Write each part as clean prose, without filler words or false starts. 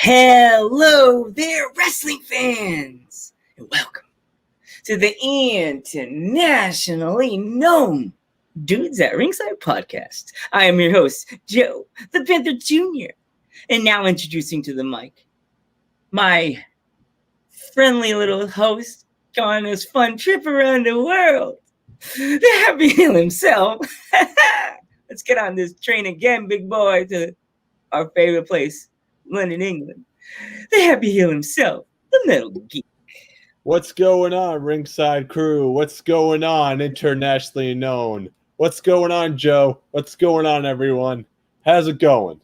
Hello there, wrestling fans, and welcome to the internationally known Dudes at Ringside podcast. I am your host, Joe, the Panther Jr., and now introducing to the mic, my friendly little host, going on his fun trip around the world, the Happy Heel himself. Let's get on this train again, big boy, to our favorite place, London, England. The Happy Heel himself, the Metal Geek. What's going on, Ringside Crew? What's going on, internationally known? What's going on, Joe? What's going on, everyone? How's it going?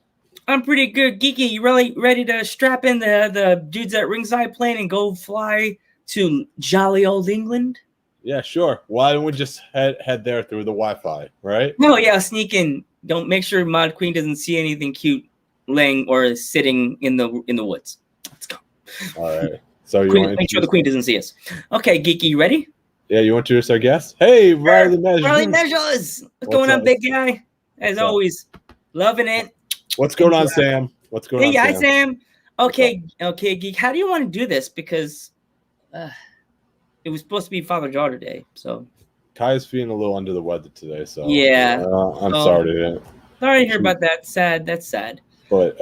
I'm pretty good, Geeky. You really ready to strap in the Dudes at Ringside plane and go fly to jolly old England? Yeah, sure. Why don't we just head there through the Wi-Fi, right? No, yeah, sneak in. Don't make sure Mod Queen doesn't see anything cute laying or sitting in the woods. Let's go. All right. So you Queen, want to make sure the Queen doesn't see us. Okay, Geeky, you ready? Yeah, you want to introduce our guest? Hey, Riley Measures. Riley Measures. What's going on, big guy? As always, loving it. What's going on, Sam? What's going on, Hey, hi, Sam. Okay, Geek. How do you want to do this? Because it was supposed to be Father-Daughter Day, so. Kai's feeling a little under the weather today, so. Yeah. I'm sorry to hear. Sorry to hear about that. Sad. That's sad. But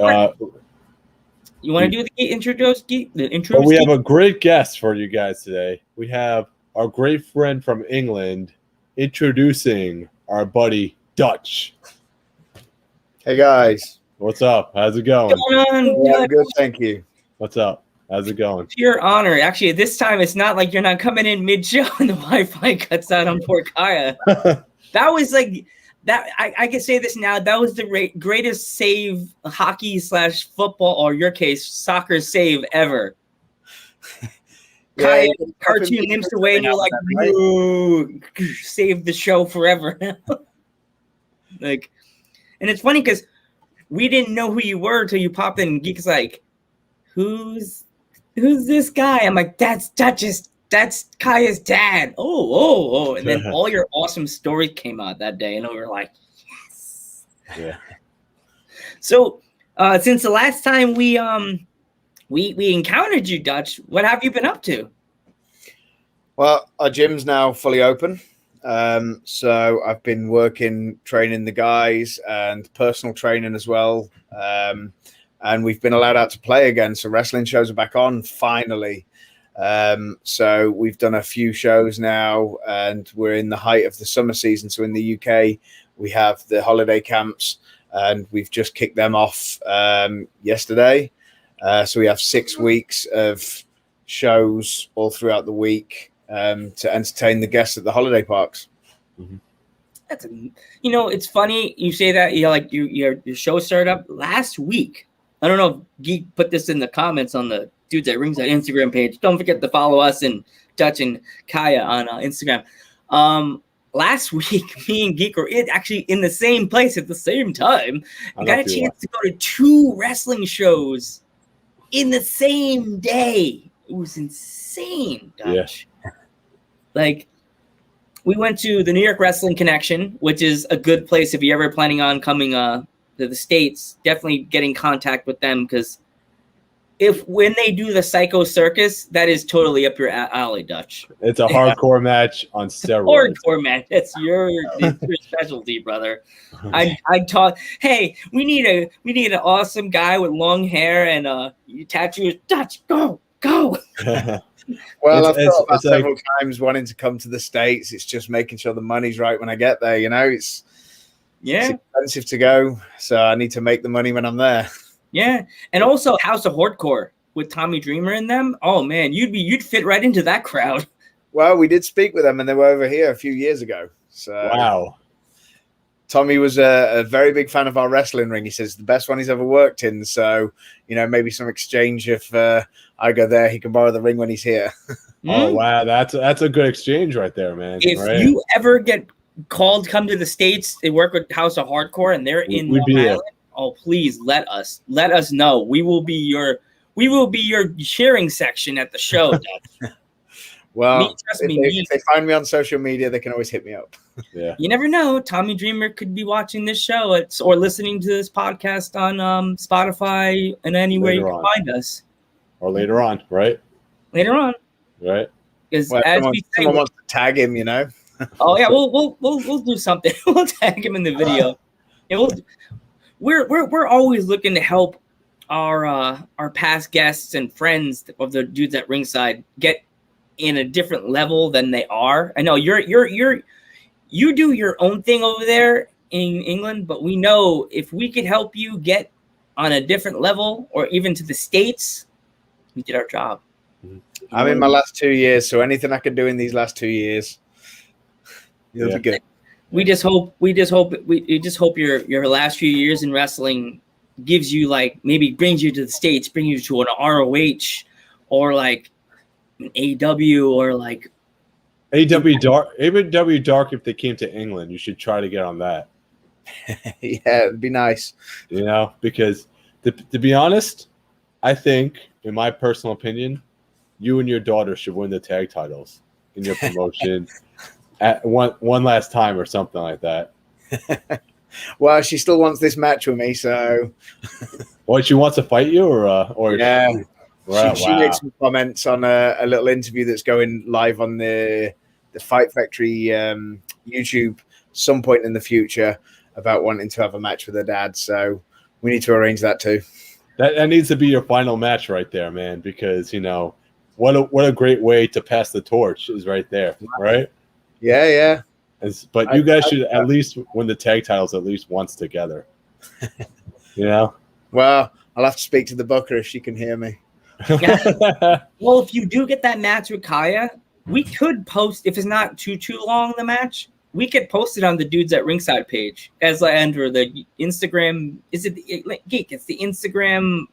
you want to do the intro? But we have a great guest for you guys today. We have our great friend from England introducing our buddy Dutch. Hey guys, what's up? How's it going? What's going on? Yeah, good, thank you. What's up? How's it going? Pure honor. Actually, this time it's not like you're not coming in mid-show and the Wi-Fi cuts out on poor Kaya. That was like that. I can say this now. That was the greatest save hockey/football, or your case, soccer save ever. Kaya, cartoon limps away, and you're like, "Ooh, save the show forever." Like, and it's funny because we didn't know who you were until you popped in. And Geek's like, "Who's this guy?" I'm like, "That's Duchess. That's Kaya's dad." Oh. And then all your awesome stories came out that day, and we were like, yes. Yeah. So since the last time we encountered you, Dutch, what have you been up to? Well, our gym's now fully open. So I've been training the guys and personal training as well. And we've been allowed out to play again. So wrestling shows are back on finally. So we've done a few shows now and we're in the height of the summer season. So in the UK, we have the holiday camps and we've just kicked them off yesterday. So we have 6 weeks of shows all throughout the week to entertain the guests at the holiday parks. Mm-hmm. That's it's funny you say that. Your show started up last week. I don't know if Geek put this in the comments on the Dudes at Ringside Instagram page. Don't forget to follow us and Dutch and Kaya on Instagram. Last week, me and Geek were actually in the same place at the same time. I got a chance to go to 2 wrestling shows in the same day. It was insane, Dutch. Yeah. Like, we went to the New York Wrestling Connection, which is a good place if you're ever planning on coming to the States. Definitely get in contact with them because when they do the Psycho Circus, that is totally up your alley, Dutch. It's a hardcore match on steroids. Hardcore match. That's your specialty, brother. I taught. Hey, we need an awesome guy with long hair and tattoos. Dutch, go. Well, I've thought about several times wanting to come to the States. It's just making sure the money's right when I get there. It's expensive to go, so I need to make the money when I'm there. Yeah, and also House of Hardcore with Tommy Dreamer in them. Oh man, you'd fit right into that crowd. Well, we did speak with them, and they were over here a few years ago. So wow. Tommy was a very big fan of our wrestling ring. He says it's the best one he's ever worked in. So, maybe some exchange. If I go there, he can borrow the ring when he's here. Oh, wow. That's a good exchange right there, man. If you ever get called, come to the States, they work with House of Hardcore and they're in Long Island. Oh, please let us know. We will be your cheering section at the show. Well, Trust me, if they find me on social media, they can always hit me up. Yeah. You never know. Tommy Dreamer could be watching this show or listening to this podcast on Spotify and anywhere you can find us. Or later on, right? Later on. Right. Because someone wants to tag him, you know. Oh yeah, we'll do something. We'll tag him in the video. Yeah, we're always looking to help our past guests and friends of the dudes at ringside get in a different level than they are. I know you do your own thing over there in England, but we know if we could help you get on a different level or even to the States, we did our job. I'm in my last 2 years, so anything I can do in these last 2 years, it'll be good. We just hope your last few years in wrestling gives you maybe brings you to the States, brings you to an ROH or like an AW or like AW Dark. If they came to England, you should try to get on that. Yeah, it'd be nice. You know, because to be honest, I think, in my personal opinion, you and your daughter should win the tag titles in your promotion at one last time or something like that. Well, she still wants this match with me, so. What, she wants to fight you, or yeah. She made wow. some comments on a little interview that's going live on the Fight Factory YouTube some point in the future about wanting to have a match with her dad. So we need to arrange that too. That needs to be your final match right there, man, because, you know, what a great way to pass the torch is right there, right? Yeah. But you guys should at least win the tag titles at least once together. You know? Well, I'll have to speak to the booker if she can hear me. Well, if you do get that match with Kiya, we could post, if it's not too long, the match, we could post it on the Dudes at Ringside page as I enter the Instagram. Is it Geek? It's the Instagram.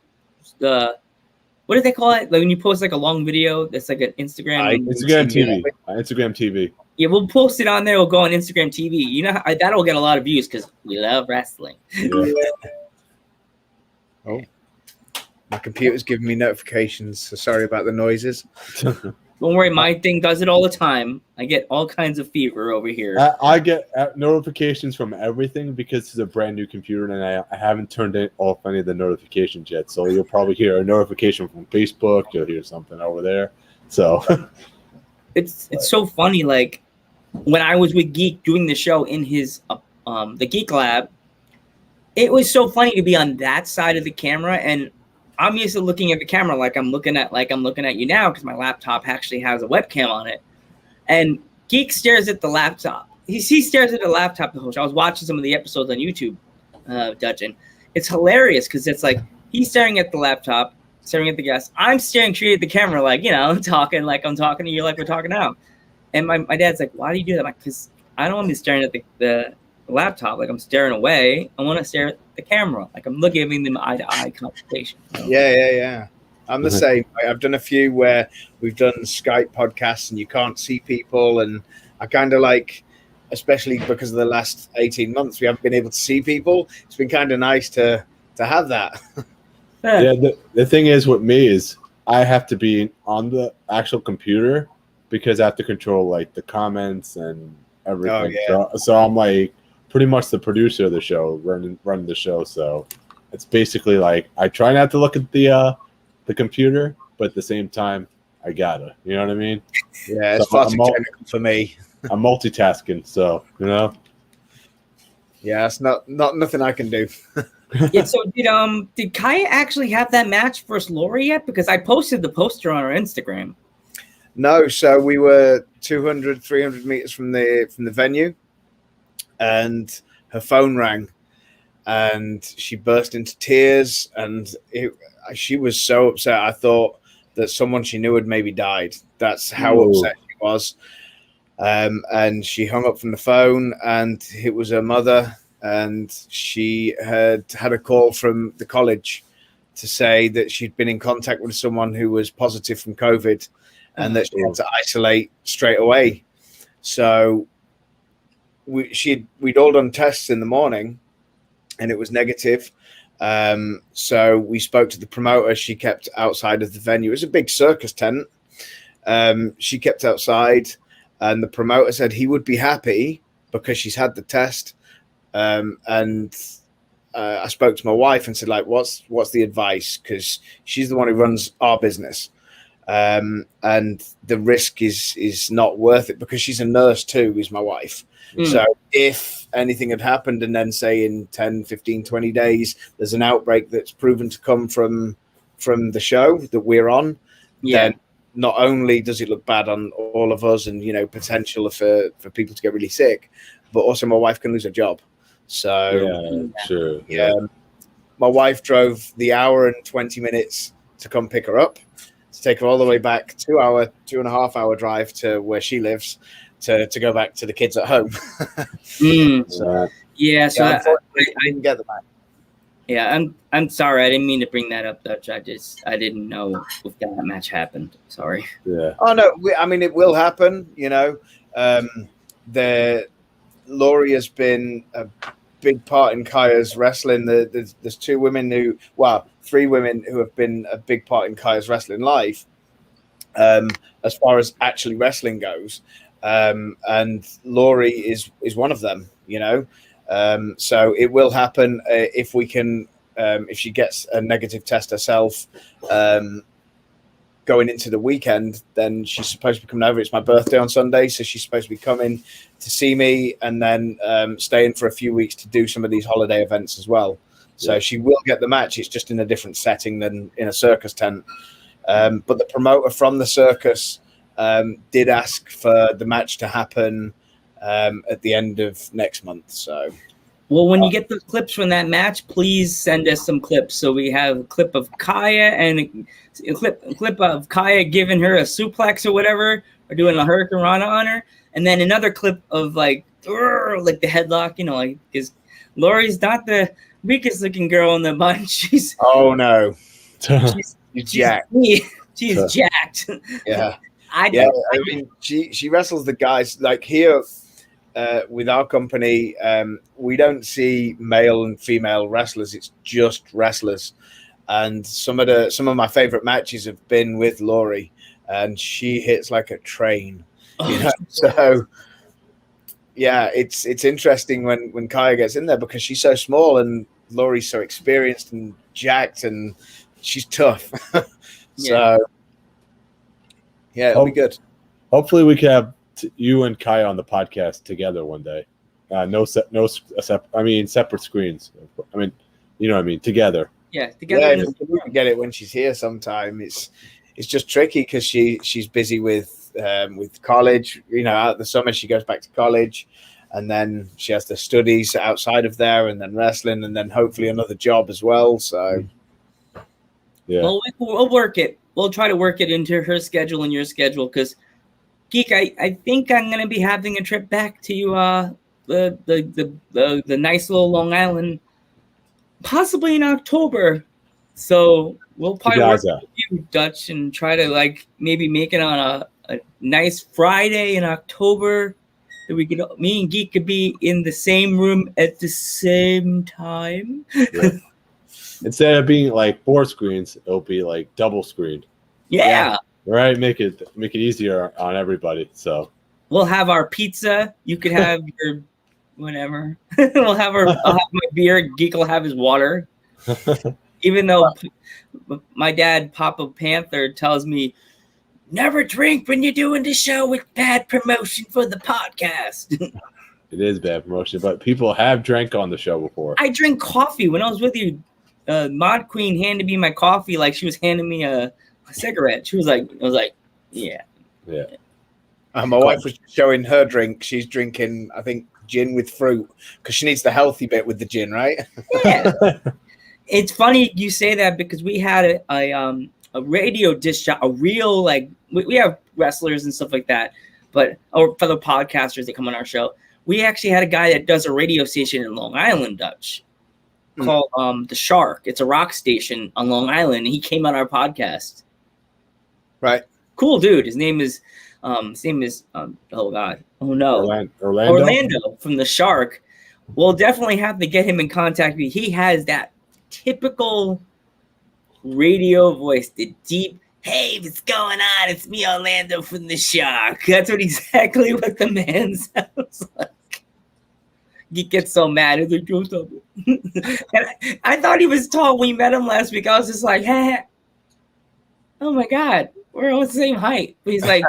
What do they call it? Like when you post like a long video, that's like an Instagram. Instagram TV. Yeah, we'll post it on there. We'll go on Instagram TV. You know, that'll get a lot of views because we love wrestling. Yeah. Oh, my computer's giving me notifications. So sorry about the noises. Don't worry, my thing does it all the time. I get all kinds of fever over here. I get notifications from everything because it's a brand new computer and I haven't turned off any of the notifications yet. So you'll probably hear a notification from Facebook. You'll hear something over there. So it's so funny. Like when I was with Geek doing the show in his the Geek Lab, it was so funny to be on that side of the camera, and I'm used to looking at the camera like I'm looking at you now because my laptop actually has a webcam on it. And Geek stares at the laptop. He stares at the laptop the whole show. I was watching some of the episodes on YouTube, Dutchin. It's hilarious because it's like he's staring at the laptop, staring at the guest. I'm staring straight at the camera like, you know, talking like I'm talking to you like we're talking now. And my dad's like, why do you do that? I'm like, because I don't want to be staring at the laptop like I'm staring away. I want to stare at the camera like I'm giving them eye-to-eye conversation. You know? Yeah. I'm the same. I've done a few where we've done Skype podcasts and you can't see people, and I kind of like, especially because of the last 18 months, we haven't been able to see people. It's been kind of nice to have that. Yeah, the thing is with me is I have to be on the actual computer because I have to control like the comments and everything. Oh, yeah. So I'm like pretty much the producer of the show, running the show. So it's basically like I try not to look at the computer, but at the same time I gotta. You know what I mean? Yeah, it's far too technical for me. I'm multitasking, so you know. Yeah, it's not nothing I can do. Yeah. So did Kiya actually have that match versus Lori yet? Because I posted the poster on our Instagram. No, so we were 200, 300 meters from the venue, and her phone rang, and she burst into tears, and she was so upset. I thought that someone she knew had maybe died. That's how upset she was. And she hung up from the phone, and it was her mother, and she had a call from the college to say that she'd been in contact with someone who was positive from COVID, and that she had to isolate straight away. So we'd all done tests in the morning, and it was negative. So we spoke to the promoter. She kept outside of the venue. It was a big circus tent. She kept outside, and the promoter said he would be happy because she's had the test. And I spoke to my wife and said, like, what's the advice? Because she's the one who runs our business. And the risk is not worth it because she's a nurse too, is my wife. So if anything had happened and then say in 10, 15, 20 days, there's an outbreak that's proven to come from the show that we're on, then not only does it look bad on all of us and, potential for people to get really sick, but also my wife can lose her job. So sure. My wife drove the hour and 20 minutes to come pick her up, to take her all the way back 2.5 hour drive to where she lives to go back to the kids at home. So I didn't get the back. Yeah, I'm sorry. I didn't mean to bring that up, Dutch. I didn't know if that match happened. Sorry. Yeah. Oh no, it will happen. Laurie has been a big part in Kiya's wrestling. There's three women who have been a big part in Kiya's wrestling life, as far as actually wrestling goes. And Laurie is one of them, so it will happen if we can, if she gets a negative test herself, going into the weekend, then she's supposed to be coming over. It's my birthday on Sunday, so she's supposed to be coming to see me and then staying for a few weeks to do some of these holiday events as well. So she will get the match. It's just in a different setting than in a circus tent. But the promoter from the circus did ask for the match to happen at the end of next month. So, well, when you get the clips from that match, please send us some clips. So we have a clip of Kiya and a clip of Kiya giving her a suplex or whatever, or doing a Hurricane Rana on her, and then another clip of like the headlock. Because Laurie's not the weakest looking girl in the bunch. She's she's jacked. She's jacked. Yeah. She wrestles the guys like here with our company. We don't see male and female wrestlers. It's just wrestlers. And some of my favorite matches have been with Laurie, and she hits like a train. So it's interesting when Kiya gets in there because she's so small and Laurie's so experienced and jacked and she's tough. So. Yeah, it'll be good. Hopefully, we can have you and Kiya on the podcast together one day. Separate screens. I mean, you know what I mean? Together. Yeah, together. Yeah, we can get it when she's here sometime. It's just tricky because she's busy with college. Out the summer she goes back to college, and then she has the studies outside of there, and then wrestling, and then hopefully another job as well. So, yeah. Well, we'll work it. We'll try to work it into her schedule and your schedule because, Geek, I think I'm going to be having a trip back to the nice little Long Island, possibly in October. So we'll probably work with you, Dutch, and try to maybe make it on a nice Friday in October that me and Geek could be in the same room at the same time. Yeah. Instead of being like 4 screens, it'll be like double screened. Yeah. Right. Make it easier on everybody. So we'll have our pizza. You could have your whatever. I'll have my beer. Geek will have his water. Even though my dad, Papa Panther, tells me never drink when you're doing the show with bad promotion for the podcast. It is bad promotion, but people have drank on the show before. I drink coffee when I was with you. Mod Queen handed me my coffee like she was handing me a cigarette. She was like, I was like, yeah. My wife was showing her drink. She's drinking, I think, gin with fruit because she needs the healthy bit with the gin, right? Yeah. It's funny you say that because we had a radio disc jockey, a real we have wrestlers and stuff like that, but or fellow podcasters that come on our show. We actually had a guy that does a radio station in Long Island, Dutch, called The Shark. It's a rock station on Long Island. And he came on our podcast. Right. Cool dude. His name is oh God. Oh no. Orlando from The Shark. We'll definitely have to get him in contact with you. He has that typical radio voice, the deep, hey, what's going on? It's me, Orlando from the Shark. That's exactly what the man sounds like. He gets so mad. He's like, Joe, stop it. And I thought he was tall when we met him last week. I was just like, hey, oh my God, we're all the same height. But he's like,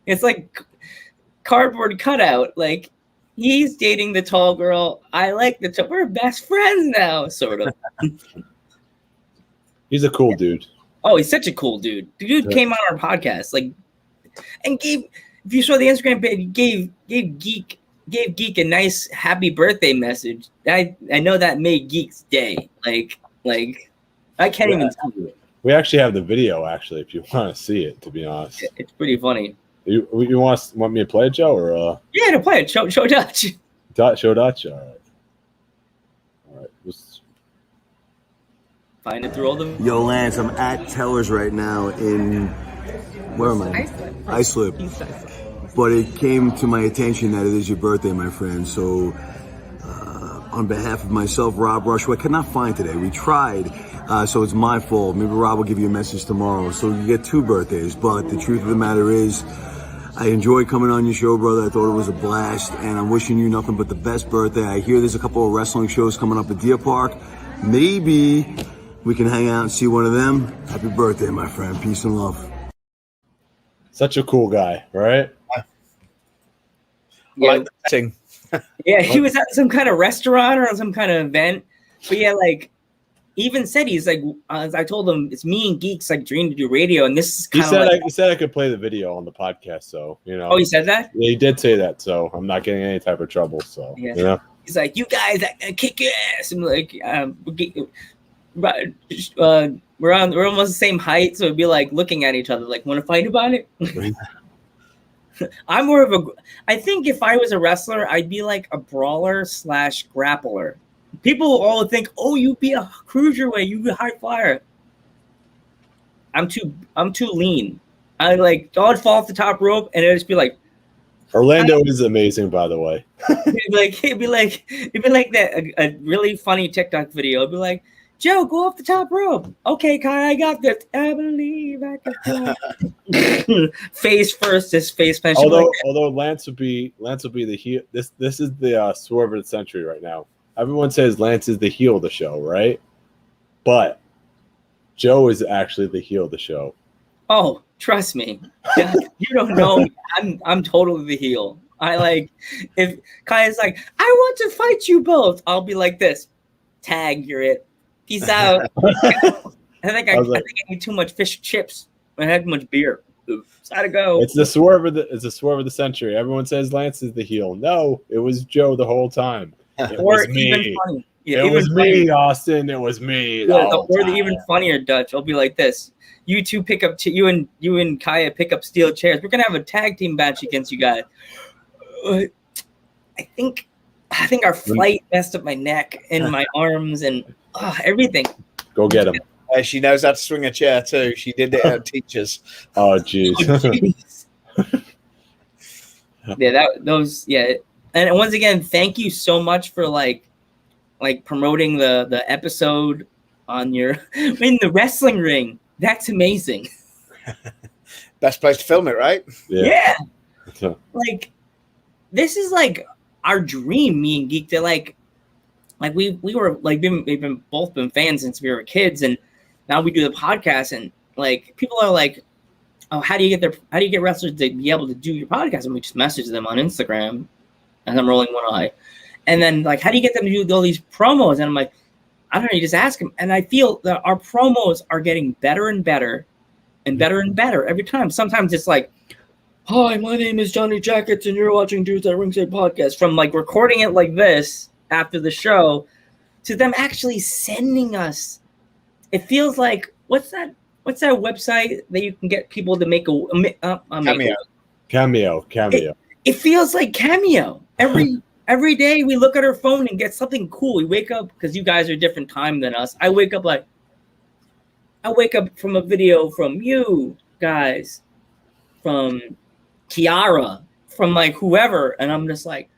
it's like cardboard cutout. Like, he's dating the tall girl. I like the tall. We're best friends now, sort of. He's a cool dude. Oh, he's such a cool dude. The dude came on our podcast, like, and gave. If you saw the Instagram page, gave Geek a nice happy birthday message. I know that made Geek's day. Like I can't even tell you it. We actually have the video. Actually, if you want to see it, to be honest, It's pretty funny. You want me to play it, Joe, or Yeah, to play it. Show Dutch. Show Dutch. All right. Let's find it through all the. Yo, Lance, I'm at Teller's right now in, where am I? Islip. But it came to my attention that it is your birthday, my friend. So, on behalf of myself, Rob Rush, who I could not find today, we tried. So it's my fault. Maybe Rob will give you a message tomorrow. So you get 2 birthdays. But the truth of the matter is, I enjoyed coming on your show, brother. I thought it was a blast. And I'm wishing you nothing but the best birthday. I hear there's a couple of wrestling shows coming up at Deer Park. Maybe we can hang out and see one of them. Happy birthday, my friend. Peace and love. Such a cool guy, right? Yeah. Like the thing. Yeah, he was at some kind of restaurant or some kind of event. But yeah, like, he even said, he's like, I told him it's me and Geeks like dream to do radio, and this is kind of like. He said I could play the video on the podcast, so you know. Oh, he said that? Yeah, he did say that, so I'm not getting any type of trouble. So yeah. You know? He's like, you guys, I kick your ass. I'm like, we're almost the same height, so it'd be like looking at each other, like, want to fight about it? I'm more of I think if I was a wrestler, I'd be like a brawler / grappler. People all think, oh, you'd be a cruiserweight, you'd be a high flyer. I'm too lean. I'd fall off the top rope and it'd just be like. Orlando is amazing, by the way. it'd be like that a really funny TikTok video. It'd be like, Joe, go off the top rope. Okay, Kai, I got this. I believe I can fly. Face first, this face punch. Although Lance would be the heel. This is the swerve of the century right now. Everyone says Lance is the heel of the show, right? But Joe is actually the heel of the show. Oh, trust me. You don't know me. I'm totally the heel. If Kai is like, I want to fight you both, I'll be like this. Tag, you're it. Peace out. I think I need too much fish chips. I had too much beer. Oops, gotta go. It's the swerve of the century. Everyone says Lance is the heel. No, it was Joe the whole time. It was me. Even funny. Yeah, it was me, Austin. It was me. Or the even funnier Dutch. I'll be like this. You two pick up. You and Kaya pick up steel chairs. We're gonna have a tag team match against you guys. I think our flight messed up my neck and my arms and everything. Go get him. She knows how to swing a chair too. She did it at teachers. Oh, jeez. Yeah. And once again, thank you so much for like promoting the episode on your in the wrestling ring. That's amazing. Best place to film it, right? Yeah. Like, this is like our dream, me and Geek. They're like we were like we've both been fans since we were kids, and now we do the podcast, and like people are like, oh, how do you get wrestlers to be able to do your podcast? And we just message them on Instagram. And I'm rolling one eye. And then, like, how do you get them to do all these promos? And I'm like, I don't know, you just ask them. And I feel that our promos are getting better and better and better and better every time. Sometimes it's like, hi, my name is Johnny Jackets, and you're watching Dudes at Ringside Podcast. From, like, recording it like this after the show to them actually sending us. It feels like, what's that website that you can get people to make Cameo. It feels like Cameo. Every day we look at our phone and get something cool. We wake up because you guys are a different time than us. I wake up from a video from you guys, from Kiara, from like whoever, and I'm just like,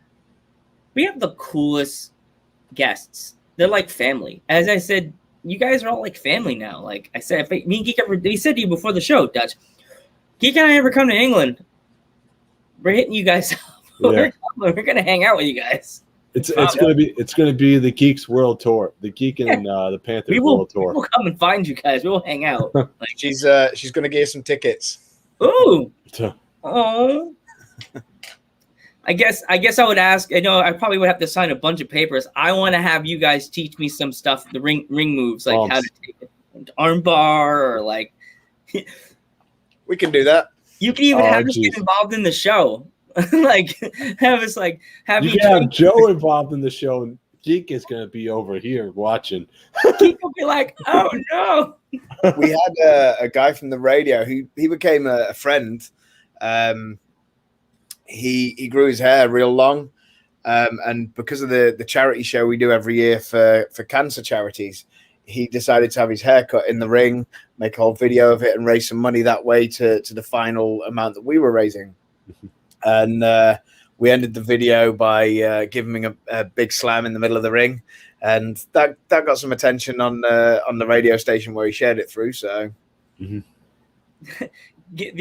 we have the coolest guests. They're like family. As I said you guys are all like family now. Like I said, if me and Geek ever, he said to you before the show, Dutch, Geek and I ever come to England, we're hitting you guys up. Yeah. We're gonna hang out with you guys. It's gonna be the Geeks World Tour, the Geek and the Panthers World Tour. We will come and find you guys. We will hang out. Like, She's going to get some tickets. ooh, oh. I guess I would ask. I know I probably would have to sign a bunch of papers. I want to have you guys teach me some stuff, the ring moves, like how to take an arm bar or like. We can do that. You can even have us get involved in the show. Like have us like have you can have Joe involved in the show, and Geek is gonna be over here watching. Geek will be like, "Oh no!" We had a guy from the radio who he became a friend. He grew his hair real long, and because of the charity show we do every year for cancer charities, he decided to have his hair cut in the ring, make a whole video of it, and raise some money that way to the final amount that we were raising. And we ended the video by giving him a big slam in the middle of the ring, and that got some attention on the radio station where he shared it through. So the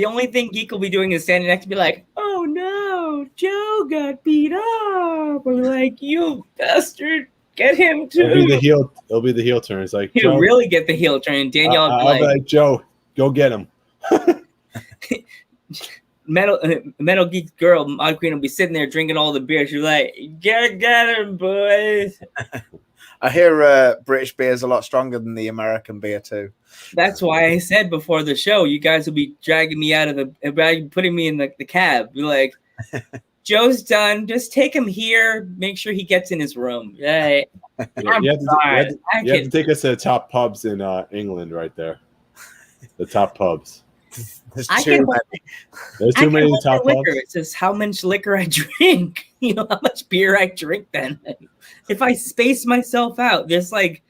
only thing Geek will be doing is standing next to be like, "Oh no, Joe got beat up," or like, "You bastard, get him too." It'll be the heel. It'll be the heel turn. It's like he'll really get the heel turn. Danielle I'll be like, Joe, go get him. Metal Geek girl, Mod Queen will be sitting there drinking all the beer. She's like, get him, boys. I hear British beer is a lot stronger than the American beer too. That's why I said before the show, you guys will be dragging me out of putting me in the cab. Be like, Joe's done. Just take him here. Make sure he gets in his room. Yeah, you have to take us to the top pubs in England right there. The top pubs. There's too many top pubs. It says how much liquor I drink. You know how much beer I drink. Then, if I space myself out, there's like,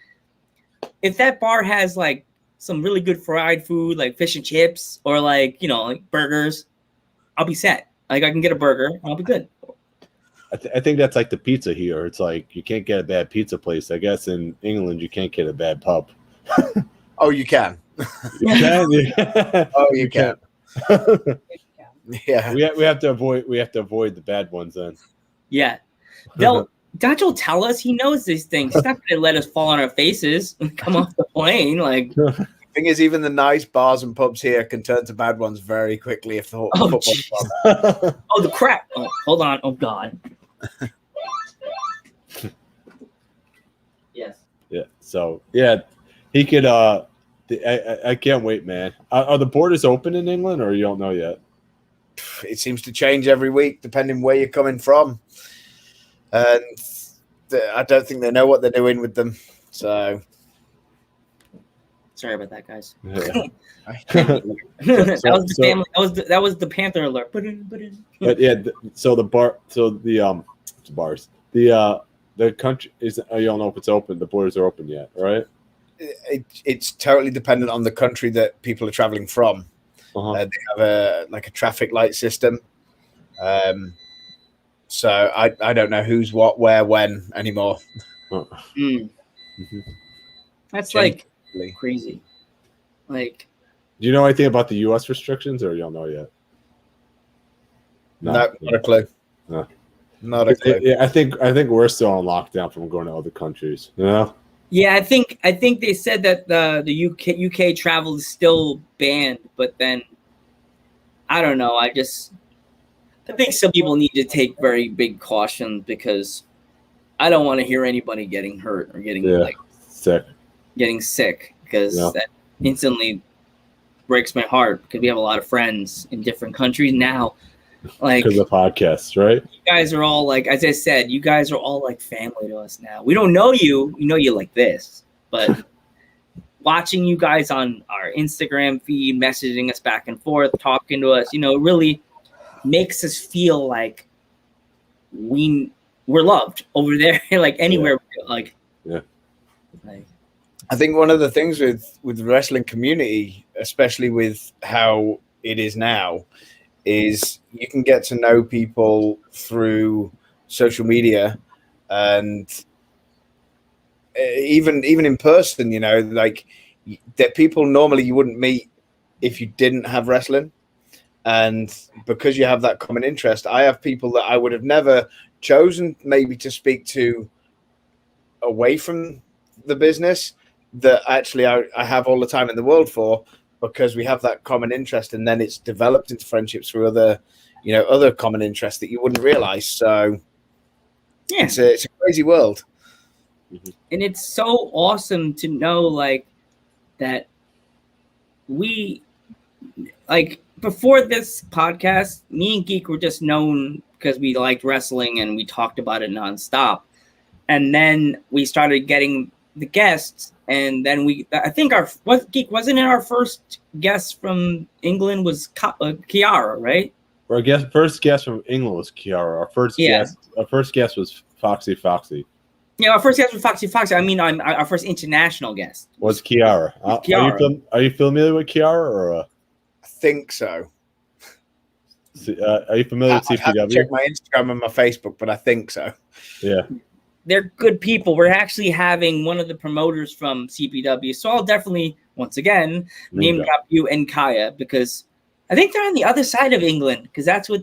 if that bar has like some really good fried food, like fish and chips, or like like burgers, I'll be set. Like I can get a burger, and I'll be good. I think that's like the pizza here. It's like you can't get a bad pizza place. I guess in England you can't get a bad pub. Oh, you can. You can. Yeah. Oh, you can. Yeah. We have to avoid the bad ones then. Yeah. Dutch will tell us he knows these things. He's not going to let us fall on our faces and come off the plane. Like, thing is, even the nice bars and pubs here can turn to bad ones very quickly if the whole football's on. Oh, the crap! Oh, hold on! Oh God! Yes. Yeah. So yeah, he could. I can't wait, man. Are the borders open in England, or you don't know yet? It seems to change every week depending where you're coming from, and I don't think they know what they're doing with them. So. Sorry about that, guys. Yeah. That was the Panther alert. But yeah, so the bars, the country is. You don't know if it's open. The borders are open yet, right? It's totally dependent on the country that people are traveling from. Uh-huh. They have a traffic light system. So I don't know who's what, where, when anymore. Mm-hmm. That's like crazy. Like, do you know anything about the U.S. restrictions, or you don't know yet? No, not a clue. No. Not a clue. Yeah, I think we're still on lockdown from going to other countries. You know? Yeah, I think they said that the UK travel is still banned, but then I don't know. I think some people need to take very big caution because I don't want to hear anybody getting hurt or getting sick because that instantly breaks my heart because we have a lot of friends in different countries now. Like, because of podcasts, right? You guys are all like, as I said, you guys are all like family to us now. We don't know you. We know you like this. But watching you guys on our Instagram feed, messaging us back and forth, talking to us, really makes us feel like we're loved over there. Like anywhere. Yeah. Like, I think one of the things with the wrestling community, especially with how it is now, is you can get to know people through social media, and even in person, like there people normally you wouldn't meet if you didn't have wrestling. And because you have that common interest, I have people that I would have never chosen maybe to speak to away from the business that actually I have all the time in the world for, because we have that common interest, and then it's developed into friendships through other common interests that you wouldn't realize. So Yeah, it's a crazy world. and it's so awesome to know like that we like before this podcast, me and Geek were just known because we liked wrestling and we talked about it nonstop. And then we started getting the guests, and then I think Geek wasn't it our first guest from England was Kiara, right? Our first guest from England was Kiara. Our first guest was Foxy. Yeah, our first guest was Foxy. I mean, our first international guest was Kiara. Kiara. Are you familiar with Kiara or? I think so. Are you familiar with CPW? I have to check my Instagram and my Facebook, but I think so. Yeah. They're good people. We're actually having one of the promoters from CPW. So I'll definitely, once again, name drop you and Kaya, because I think they're on the other side of England, because that's what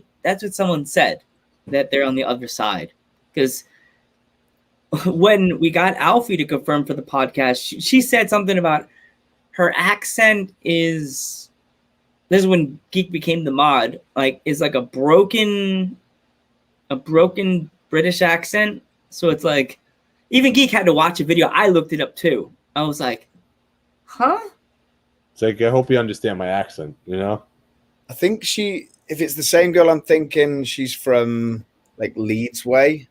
someone said, that they're on the other side. Because when we got Alfie to confirm for the podcast, she said something about her accent is, this is when Geek became the mod, like is like a broken British accent. So it's like, even Geek had to watch a video. I looked it up too. I was like, huh? It's like, I hope you understand my accent, I think if it's the same girl I'm thinking, she's from like Leeds way.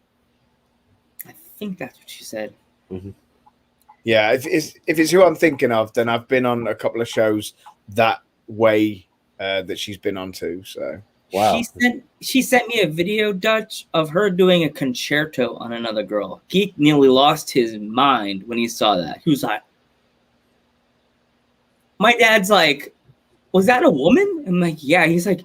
I think that's what she said. Mm-hmm. Yeah, if it's who I'm thinking of, then I've been on a couple of shows that way that she's been on too. So wow. She sent me a video, Dutch, of her doing a concerto on another girl. Geek nearly lost his mind when he saw that. He was like, my dad's like, was that a woman? I'm like, yeah. He's like,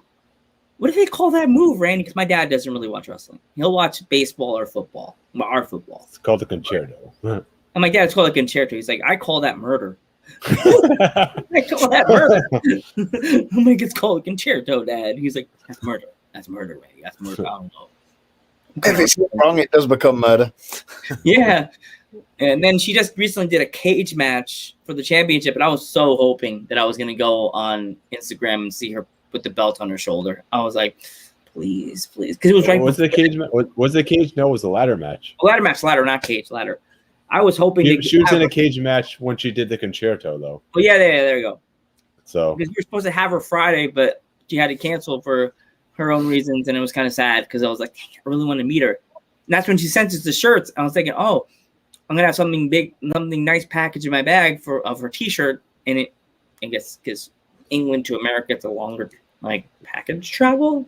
what do they call that move, Randy? Because my dad doesn't really watch wrestling. He'll watch baseball or football. Our football. It's called the concerto. And my dad's called a concerto. He's like, I call that murder. I call that murder. I'm like, it's called a concerto, Dad. He's like, that's murder. That's murder, Ray. That's murder. I don't know. If it's wrong, it does become murder. Yeah. And then she just recently did a cage match for the championship, and I was so hoping that I was going to go on Instagram and see her with the belt on her shoulder. I was like, please. Because it was right. Was the cage match? Was the cage? No, it was a ladder match. Ladder, not cage, ladder. I was hoping she was in a cage match when she did the concerto, though. Oh, yeah, there you go. So because we were supposed to have her Friday, but she had to cancel for her own reasons, and it was kind of sad because I was like, I really want to meet her. And that's when she sent us the shirts. I was thinking, oh, I'm gonna have something big, something nice package in my bag of her T-shirt, and I guess because England to America, it's a longer like package travel.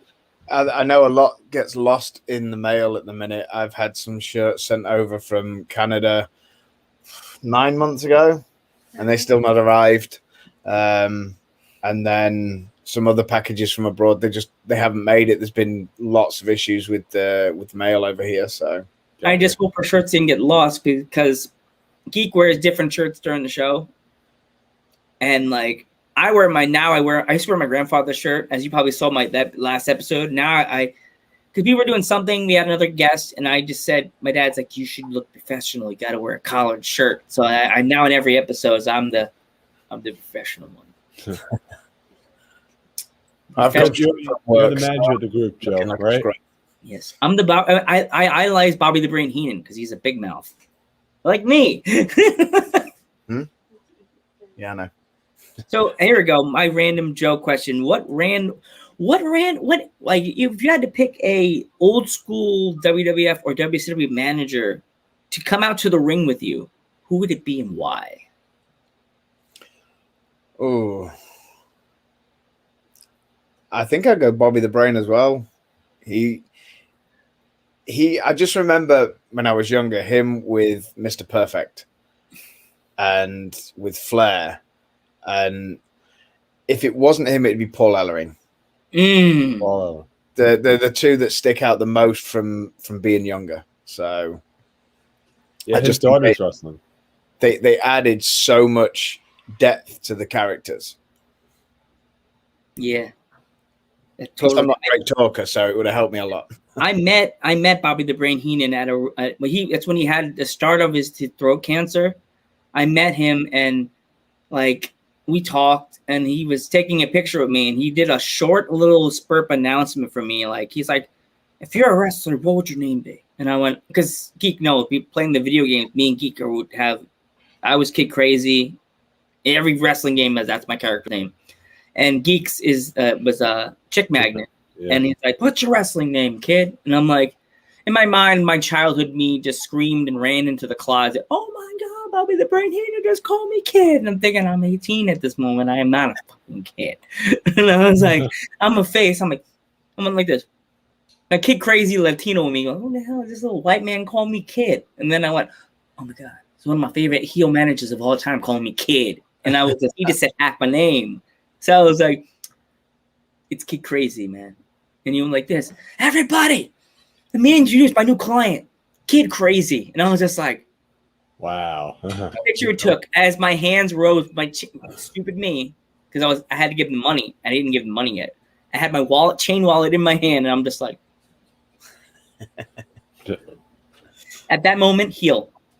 I know a lot gets lost in the mail at the minute. I've had some shirts sent over from Canada 9 months ago, and they still not arrived. And then some other packages from abroad, they haven't made it. There's been lots of issues with mail over here. So I just hope her shirts didn't get lost, because Geek wears different shirts during the show, and like I used to wear my grandfather's shirt, as you probably saw that last episode. Now because we were doing something, we had another guest, and I just said, my dad's like, you should look professional. You got to wear a collared shirt. So I now in every episode, I'm the professional one. You're the manager of the group, Joe, right? Yes, I'm I idolize Bobby the Brain Heenan because he's a big mouth, like me. Yeah, I know. So here we go. My random Joe question: What like if you had to pick a old school WWF or WCW manager to come out to the ring with you, who would it be and why? Oh, I think I'd go Bobby the Brain as well. I just remember when I was younger, him with Mr. Perfect and with Flair. And if it wasn't him, it'd be Paul Ellering. Wow. The two that stick out the most from being younger. So yeah, his daughter's wrestling. they added so much depth to the characters. Yeah. Plus, I'm not a great talker, so it would have helped me a lot. I met Bobby the Brain Heenan that's when he had the start of his throat cancer. I met him and like we talked, and he was taking a picture with me, and he did a short little spurt announcement for me. Like he's like, "If you're a wrestler, what would your name be?" And I went, because Geek, no, playing the video games, me and Geek would have. I was Kid Crazy. Every wrestling game that's my character name. And Geeks was a chick magnet. Yeah. And he's like, "What's your wrestling name, kid?" And I'm like, in my mind, my childhood me just screamed and ran into the closet. "Oh my God, Bobby the Brain Heenan just called me kid." And I'm thinking I'm 18 at this moment. I am not a fucking kid. And I was like, I'm a face. I'm like this. A Kid Crazy Latino with me going, "Who the hell is this little white man calling me kid?" And then I went, "Oh my God, it's one of my favorite heel managers of all time calling me kid." And he just said half my name. So I was like, it's Kid Crazy, man. And he went like this, "Everybody, let me introduce my new client, Kid Crazy." And I was just like, wow. The picture it took as my hands rose, stupid me, because I had to give them money. I didn't give them money yet. I had my chain wallet in my hand, and I'm just like, at that moment,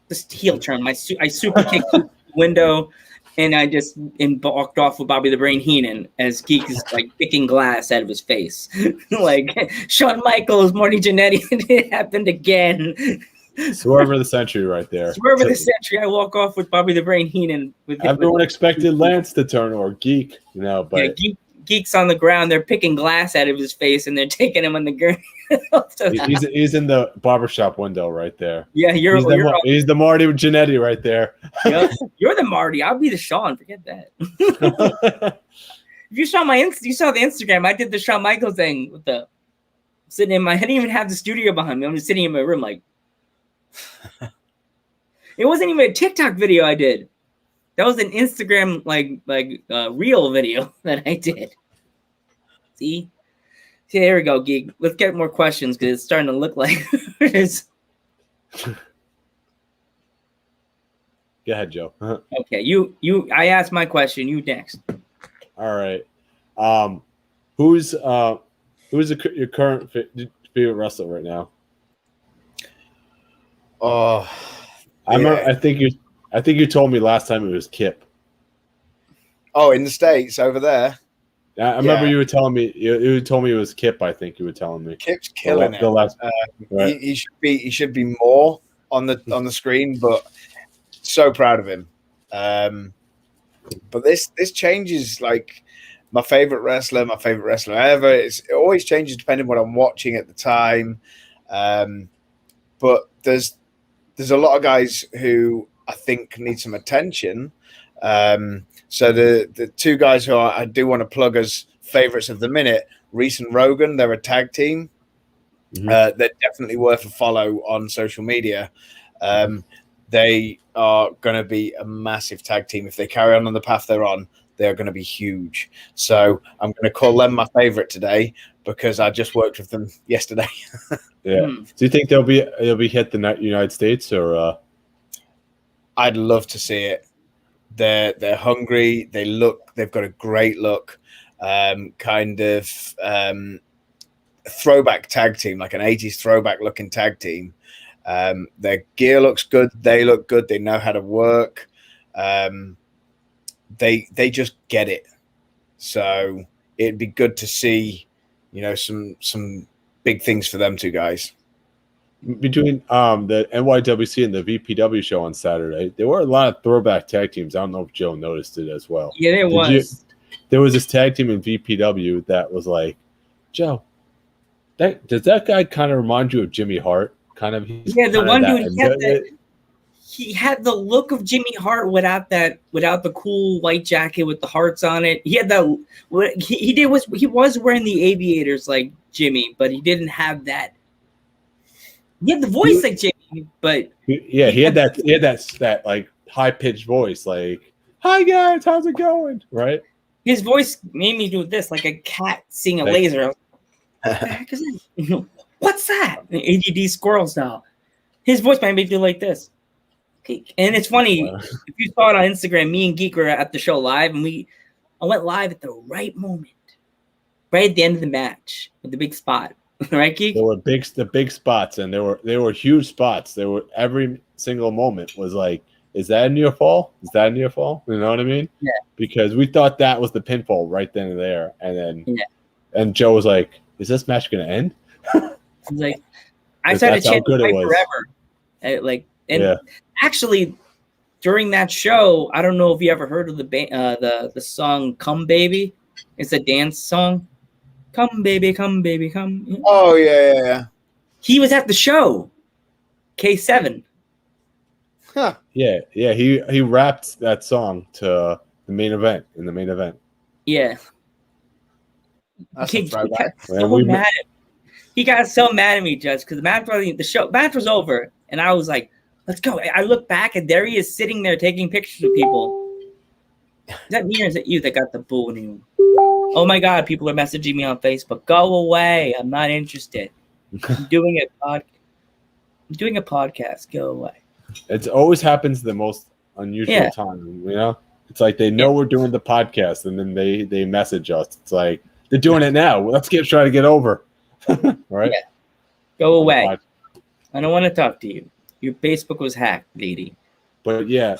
just heel turn. I super kicked the window. And I just embarked off with Bobby the Brain Heenan as Geek is like picking glass out of his face. Like Shawn Michaels, Marty Jannetty, it happened again. Swerve of the century right there. Swerve of the century. I walk off with Bobby the Brain Heenan. Everyone expected Lance to turn or Geek, but yeah, Geek's on the ground. They're picking glass out of his face and they're taking him on the ground. he's in the barbershop window right there. Yeah, he's the Marty Jannetty right there. Yeah, you're the Marty. I'll be the Shawn. Forget that. If you saw you saw the Instagram. I did the Shawn Michaels thing with the sitting in my. I didn't even have the studio behind me. I'm just sitting in my room like. It wasn't even a TikTok video I did. That was an Instagram reel video that I did. See, there we go, Geek. Let's get more questions because it's starting to look like it's. Go ahead, Joe. Okay, you. I asked my question. You next. All right. Who's your current favorite wrestler right now? Oh, I think you told me last time it was Kip. Oh, in the States over there. I remember you were telling me. You told me it was Kip. I think you were telling me. Kip's killing it. Right. He should be more on the screen, but so proud of him. But this changes like my favorite wrestler ever. It always changes depending on what I'm watching at the time. But there's a lot of guys who I think need some attention. So the two guys who I do want to plug as favorites of the minute, Reese and Rogan, they're a tag team. Mm-hmm. They're definitely worth a follow on social media. They are going to be a massive tag team. If they carry on the path they're on, they're going to be huge. So I'm going to call them my favorite today because I just worked with them yesterday. Yeah. Do you think they'll be hit the United States or? I'd love to see it. They're hungry. They've got a great look. Kind of throwback tag team, like an 80s throwback looking tag team. Their gear looks good. They look good. They know how to work. They just get it. So it'd be good to see, some big things for them two guys. Between the NYWC and the VPW show on Saturday, there were a lot of throwback tag teams. I don't know if Joe noticed it as well. Yeah, there was. There was this tag team in VPW that was like, Joe, does that guy kind of remind you of Jimmy Hart? Kind of. Yeah, the one dude. He had the look of Jimmy Hart without the cool white jacket with the hearts on it. He had that. What he was wearing the aviators like Jimmy, but he didn't have that. He had the voice like Jimmy, but he had that like high pitched voice, like "Hi guys, how's it going?" Right? His voice made me do this, like a cat seeing a laser. What's that? ADD squirrel style. His voice made me do like this. Geek. And it's funny, Wow. if you saw it on Instagram, me and Geek were at the show live, and I went live at the right moment, right at the end of the match with the big spot. Right, Geek? There were the big spots, and they were huge spots. There were every single moment was like, is that a near fall? Is that a near fall? You know what I mean? Yeah. Because we thought that was the pinfall right then and there, and then and Joe was like, "Is this match gonna end?" I was like, I started chanting "Fight Forever," and actually during that show, I don't know if you ever heard of the song "Come Baby." It's a dance song. Come baby, come baby, come. Oh yeah. He was at the show. K7. Huh. Yeah. He rapped that song to the main event in the main event. Yeah. That's a throwback. He got so mad at me, Judge, because the match was over, and I was like, "Let's go." I look back, and there he is sitting there taking pictures of people. Is that me or is it you that got the booing? Oh my God! People are messaging me on Facebook. Go away! I'm not interested. I'm doing a podcast. Go away. It always happens the most unusual time. You know, it's like they know we're doing the podcast, and then they message us. It's like they're doing it now. Let's try to get over. Right? Yeah. Go away. I don't want to talk to you. Your Facebook was hacked, lady. But yeah,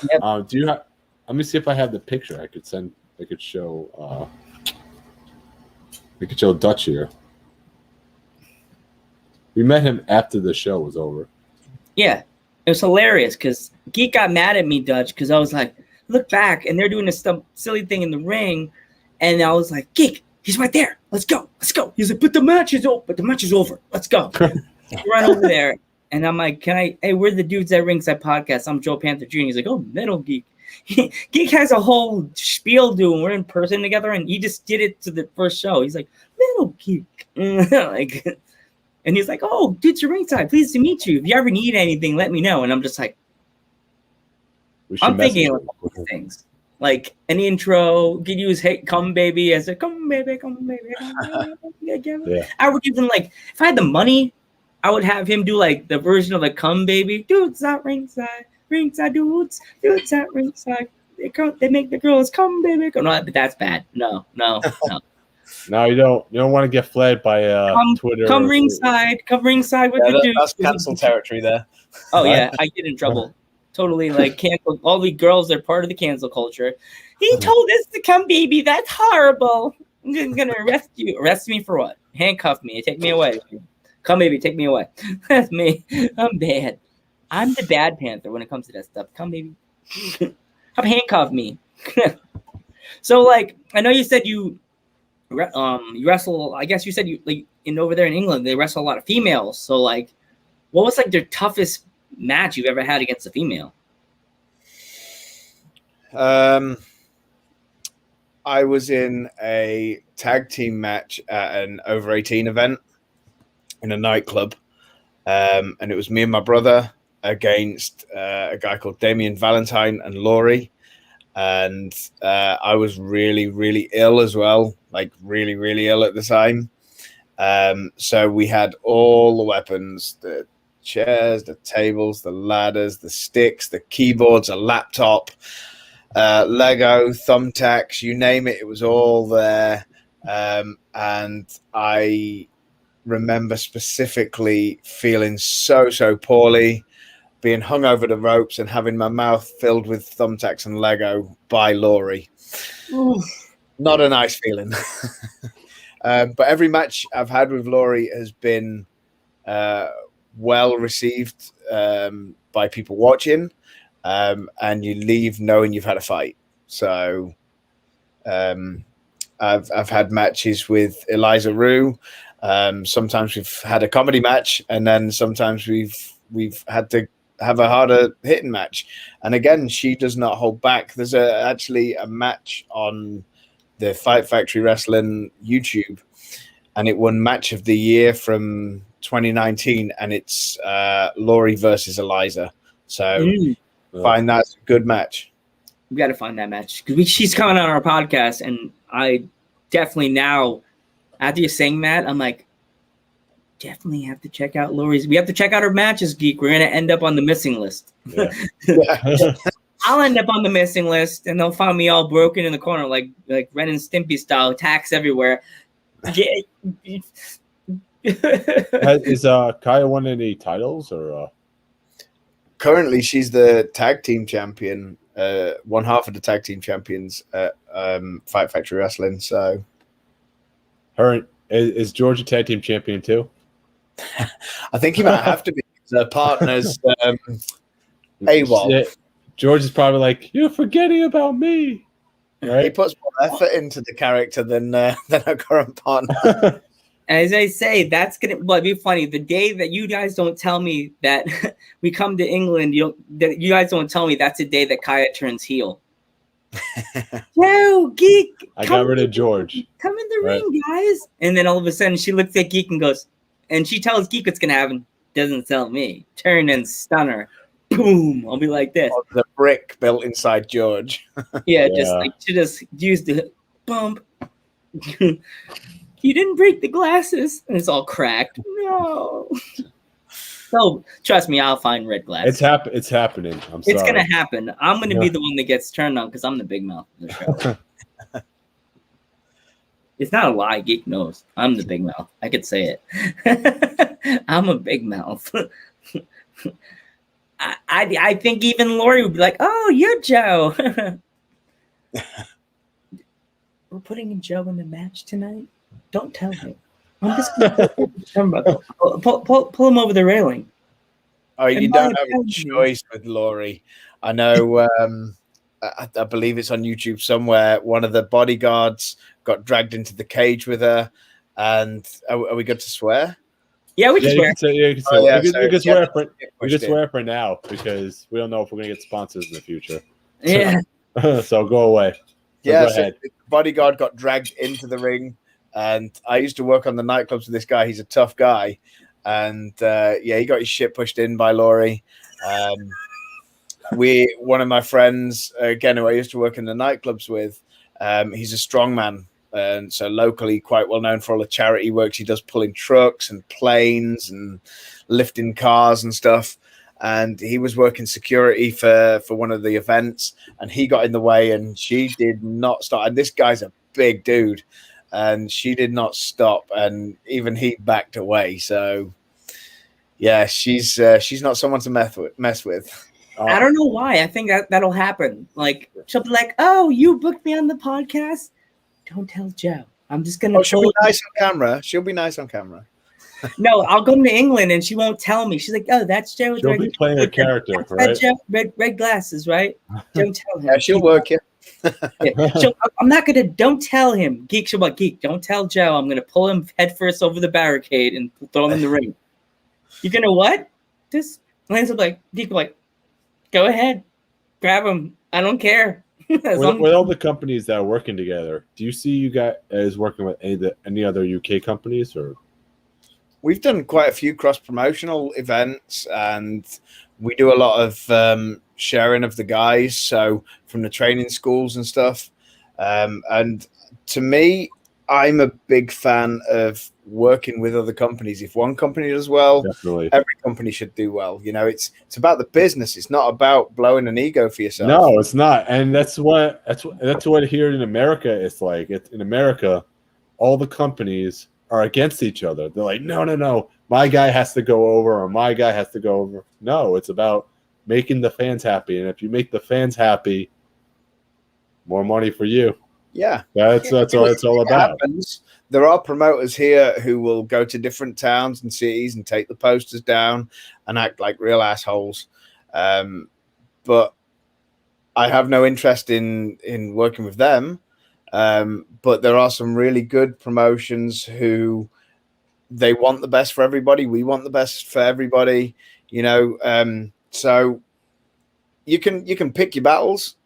do you have? Let me see if I have the picture. I could show. We could show Dutch here. We met him after the show was over. Yeah, it was hilarious because Geek got mad at me, Dutch, because I was like, look back, and they're doing this silly thing in the ring, and I was like, Geek, he's right there. Let's go. He's like, but the match is over. Let's go. Run over there, and I'm like, hey, we're the Dudes at Ringside podcast. I'm Joe Panther Jr. He's like, oh, Metal Geek. Geek has a whole spiel doing. We're in person together, and he just did it to the first show. He's like, Metal Geek. And he's like, oh, Dudes at Ringside, pleased to meet you. If you ever need anything, let me know. And I'm just like, I'm thinking of things. Like an intro, could use "Hey, come baby" as a "come baby, come baby." Yeah. I would even if I had the money, I would have him do the version of the "come baby." Dudes at ringside, dudes at ringside. They make the girls come baby. No, but that's bad. No. No, you don't. You don't want to get flagged by Twitter. Come ringside with the dudes. That's cancel territory there. Oh yeah, I get in trouble. Totally cancel. All the girls are part of the cancel culture. He told us to come, baby. That's horrible. I'm just gonna arrest you. Arrest me for what? Handcuff me. Take me away. Come, baby. Take me away. That's me. I'm bad. I'm the bad Panther when it comes to that stuff. Come, baby. Come handcuff me. So I know you said you wrestle. I guess you said you over there in England they wrestle a lot of females. So what was their toughest match you've ever had against a female? I was in a tag team match at an over 18 event in a nightclub, and it was me and my brother against a guy called Damian Valentine and Laurie, and I was really, really ill as well, really, really ill at the time. So we had all the weapons, the chairs, the tables, the ladders, the sticks, the keyboards, a laptop, Lego, thumbtacks, you name it, it was all there. And I remember specifically feeling so poorly, being hung over the ropes and having my mouth filled with thumbtacks and Lego by Laurie. Not a nice feeling. But every match I've had with Laurie has been well received by people watching, and you leave knowing you've had a fight. So I've had matches with Eliza Rue. Sometimes we've had a comedy match, and then sometimes we've had to have a harder hitting match. And again, she does not hold back. There's actually a match on the Fight Factory Wrestling YouTube, and it won Match of the Year from 2019, and it's Laurie versus Eliza. So find that's a good match. We got to find that match because she's coming on our podcast, and I definitely now, after you saying that, I'm like, definitely have to check out Lori's. We have to check out her matches, Geek. We're gonna end up on the missing list. Yeah. I'll end up on the missing list, and they'll find me all broken in the corner, like Ren and Stimpy style, attacks everywhere. Is Kaya won any titles or? Currently, she's the tag team champion, one half of the tag team champions at Fight Factory Wrestling. So, Her is George a tag team champion too? I think he might have to be. Their partners, AWOL. Yeah, George is probably like, you're forgetting about me. Right? He puts more effort into the character than our current partner. As I say, that's gonna be funny. The day that you guys don't tell me that we come to England, you guys don't tell me that's the day that Kaya turns heel. Yo, Geek! I got rid of George. Come in the ring, guys! And then all of a sudden, she looks at Geek and goes, and she tells Geek what's gonna happen. Doesn't tell me. Turn and stunner. Boom! I'll be like this. Oh, the brick built inside George. Yeah, she just used the bump. You didn't break the glasses, and it's all cracked. No. So trust me, I'll find red glasses. It's happening. I'm sorry. It's gonna happen. I'm gonna be the one that gets turned on because I'm the big mouth of the show. It's not a lie. Geek knows I'm the big mouth. I could say it. I'm a big mouth. I think even Lori would be like, "Oh, you're Joe." We're putting in Joe in the match tonight. Don't tell him. I'm just gonna pull him over the railing. Oh, you don't have a choice with Lori. I know. I believe it's on YouTube somewhere. One of the bodyguards got dragged into the cage with her. And are we good to swear? Yeah, we can swear. You can swear for now because we don't know if we're gonna get sponsors in the future. Yeah. So go away. Yeah. So the bodyguard got dragged into the ring. And I used to work on the nightclubs with this guy. He's a tough guy. And he got his shit pushed in by Lori. One of my friends, again, who I used to work in the nightclubs with, he's a strongman. And so locally quite well known for all the charity works he does, pulling trucks and planes and lifting cars and stuff. And he was working security for one of the events. And he got in the way and she did not stop. And this guy's a big dude. And she did not stop, and even he backed away. So, yeah, she's not someone to mess with. I don't know why. I think that'll happen. Like she'll be like, "Oh, you booked me on the podcast. Don't tell Joe. I'm just gonna." Oh, she'll be nice on camera. She'll be nice on camera. No, I'll go to England, and she won't tell me. She's like, "Oh, that's Joe." She'll be playing a character, right? Joe, red glasses, right? Don't tell him. Yeah, she'll work you. I'm not gonna. Don't tell him, Geek. She'll be like, Geek. Don't tell Joe. I'm gonna pull him headfirst over the barricade and throw him in the ring. You're gonna what? Just Lance will be like, Geek will be like, go ahead, grab him. I don't care. With all the companies that are working together, do you see you guys as working with any other UK companies or? We've done quite a few cross-promotional events, and we do a lot of sharing of the guys, so from the training schools and stuff. And to me, I'm a big fan of working with other companies. If one company does well, definitely, every company should do well. You know, it's about the business. It's not about blowing an ego for yourself. No, it's not. And that's what here in America it's like. In America, all the companies are against each other. They're like, no, my guy has to go over or my guy has to go over. No, it's about making the fans happy. And if you make the fans happy, more money for you. Yeah. That's what it's all about. Happens. There are promoters here who will go to different towns and cities and take the posters down and act like real assholes. But I have no interest in working with them. But there are some really good promotions who they want the best for everybody. We want the best for everybody, you know. So you can pick your battles.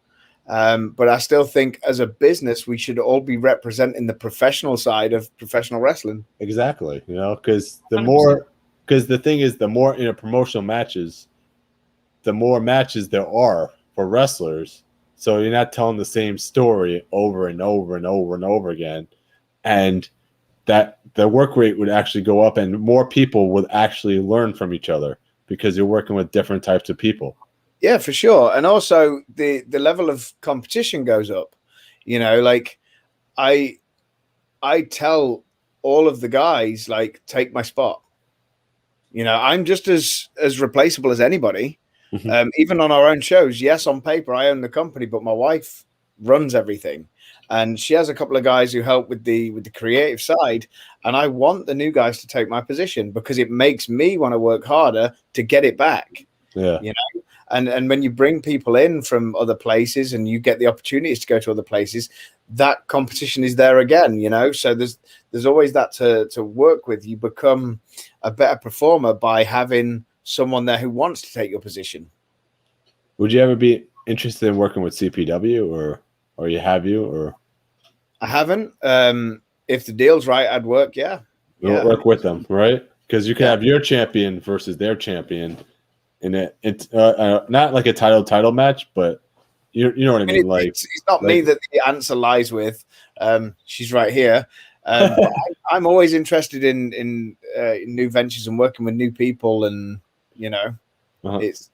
But I still think as a business, we should all be representing the professional side of professional wrestling. Exactly. You know, because the thing is, the more promotional matches, the more matches there are for wrestlers. So you're not telling the same story over and over and over and over again. And that the work rate would actually go up and more people would actually learn from each other because you're working with different types of people. Yeah, for sure. And also the level of competition goes up. You know, like I tell all of the guys, like, take my spot. You know, I'm just as replaceable as anybody. Even on our own shows. Yes, on paper I own the company, but my wife runs everything. And she has a couple of guys who help with the creative side. And I want the new guys to take my position because it makes me want to work harder to get it back. Yeah. You know, and when you bring people in from other places and you get the opportunities to go to other places, that competition is there again, you know. So there's always that to work with. You become a better performer by having someone there who wants to take your position. Would you ever be interested in working with CPW or or I haven't. If the deal's right, I'd work. Yeah. work with them, right? Because you can have your champion versus their champion, and it's not like a title match, but you know what I mean. It's not me that the answer lies with. She's right here. But I'm always interested in new ventures and working with new people, and you know,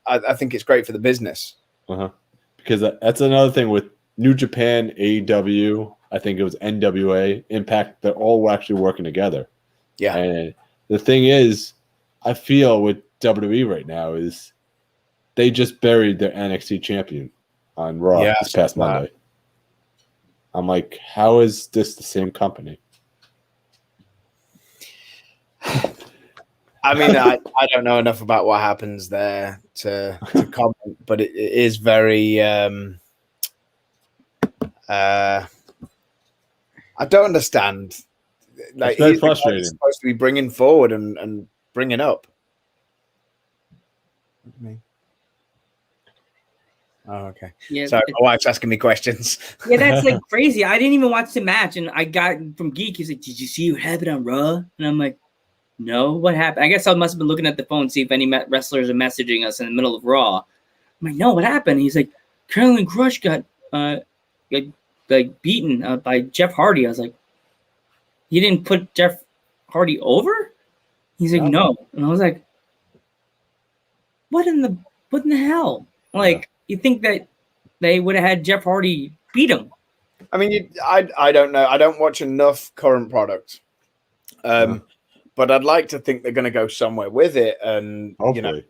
I think it's great for the business. Because that's another thing with New Japan, AEW. I think it was NWA, Impact. They're all actually working together. Yeah. And the thing is, I feel with WWE right now is they just buried their NXT champion on Raw this past Monday. I'm like, how is this the same company? I mean, I don't know enough about what happens there to comment, but it is very. I don't understand. Like, it's very frustrating. He's supposed to be bringing forward and bringing up. Oh, okay. Yeah, sorry, my wife's asking me questions. Yeah, that's like crazy. I didn't even watch the match, and I got from Geek. He's like, "Did you see what happened on Raw?" And I'm like, "No, what happened?" I guess I must have been looking at the phone, see if any wrestlers are messaging us in the middle of Raw. I'm like, "No, what happened?" He's like, "Carolyn Crush got like beaten by Jeff Hardy." I was like, "You didn't put Jeff Hardy over?" He's like, "No," and I was like, "What in the hell?" Like, you think that they would have had Jeff Hardy beat him? I mean, I don't know. I don't watch enough current product, but I'd like to think they're going to go somewhere with it and hopefully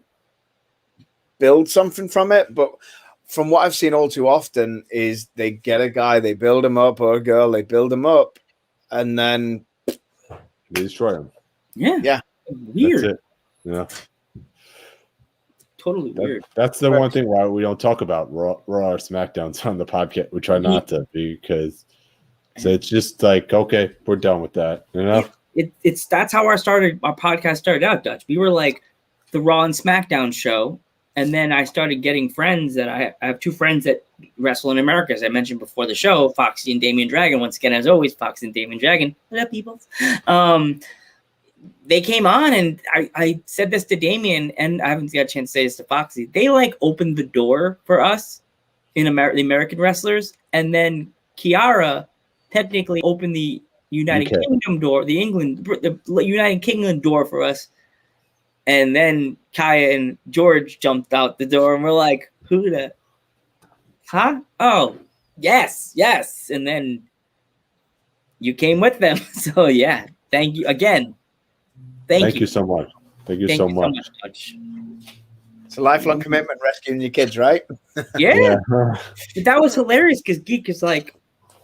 build something from it. But from what I've seen all too often is they get a guy, they build him up, or a girl, they build him up, and then they destroy him. Yeah. Weird. That's it. Yeah. Totally weird. That's the one thing why we don't talk about Raw or SmackDowns on the podcast. We try not to, because it's just like, okay, we're done with that. You know, that's how our podcast started out, Dutch. We were like the Raw and SmackDown show, and then I started getting friends that I have two friends that wrestle in America, as I mentioned before the show, Foxy and Damian Dragon. Once again, as always, Foxy and Damian Dragon. What up, people? They came on, and I said this to Damien, and I haven't got a chance to say this to Foxy. They like opened the door for us in the American wrestlers, and then Kiara technically opened the United Kingdom door, the United Kingdom door for us. And then Kaya and George jumped out the door, and we're like, "Who the? Huh? Oh, yes. And then you came with them, so yeah. Thank you again. Thank you so much. Thank you so much. It's a lifelong commitment rescuing your kids, right? Yeah. But that was hilarious because Geek is like,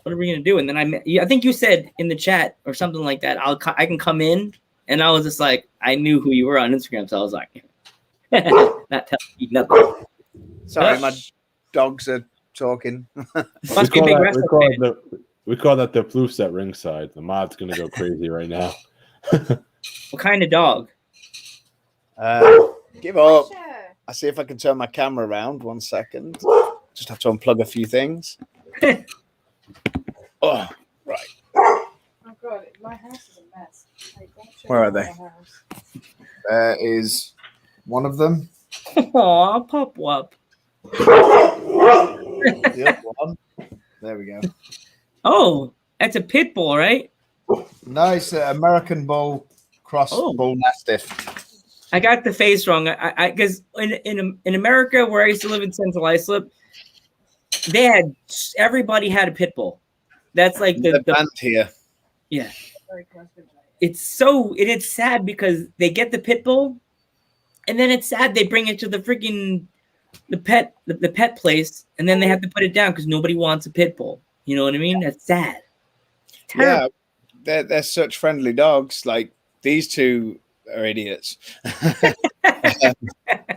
"What are we gonna do?" And then I think you said in the chat or something like that, I can come in, and I was just like, I knew who you were on Instagram, so I was like, not telling you nothing. Sorry, my dogs are talking. Must be a big wrestling fan. We call that the floofs at ringside. The mod's gonna go crazy right now. What kind of dog? Give up. I see if I can turn my camera around. 1 second. Just have to unplug a few things. Oh, right. Oh God, my house is a mess. Where are they? There is one of them. Aw, Pop Wop. The other one. There we go. Oh, that's a pit bull, right? Nice American Bull cross Bull Mastiff. I got the face wrong. I because in America where I used to live in Central Islip, everybody had a pit bull. That's like the band here. Yeah. It's sad because they get the pit bull, and then it's sad they bring it to the freaking the pet place, and then they have to put it down because nobody wants a pit bull. You know what I mean? That's sad. Terrible. Yeah, they're such friendly dogs. Like these two are idiots.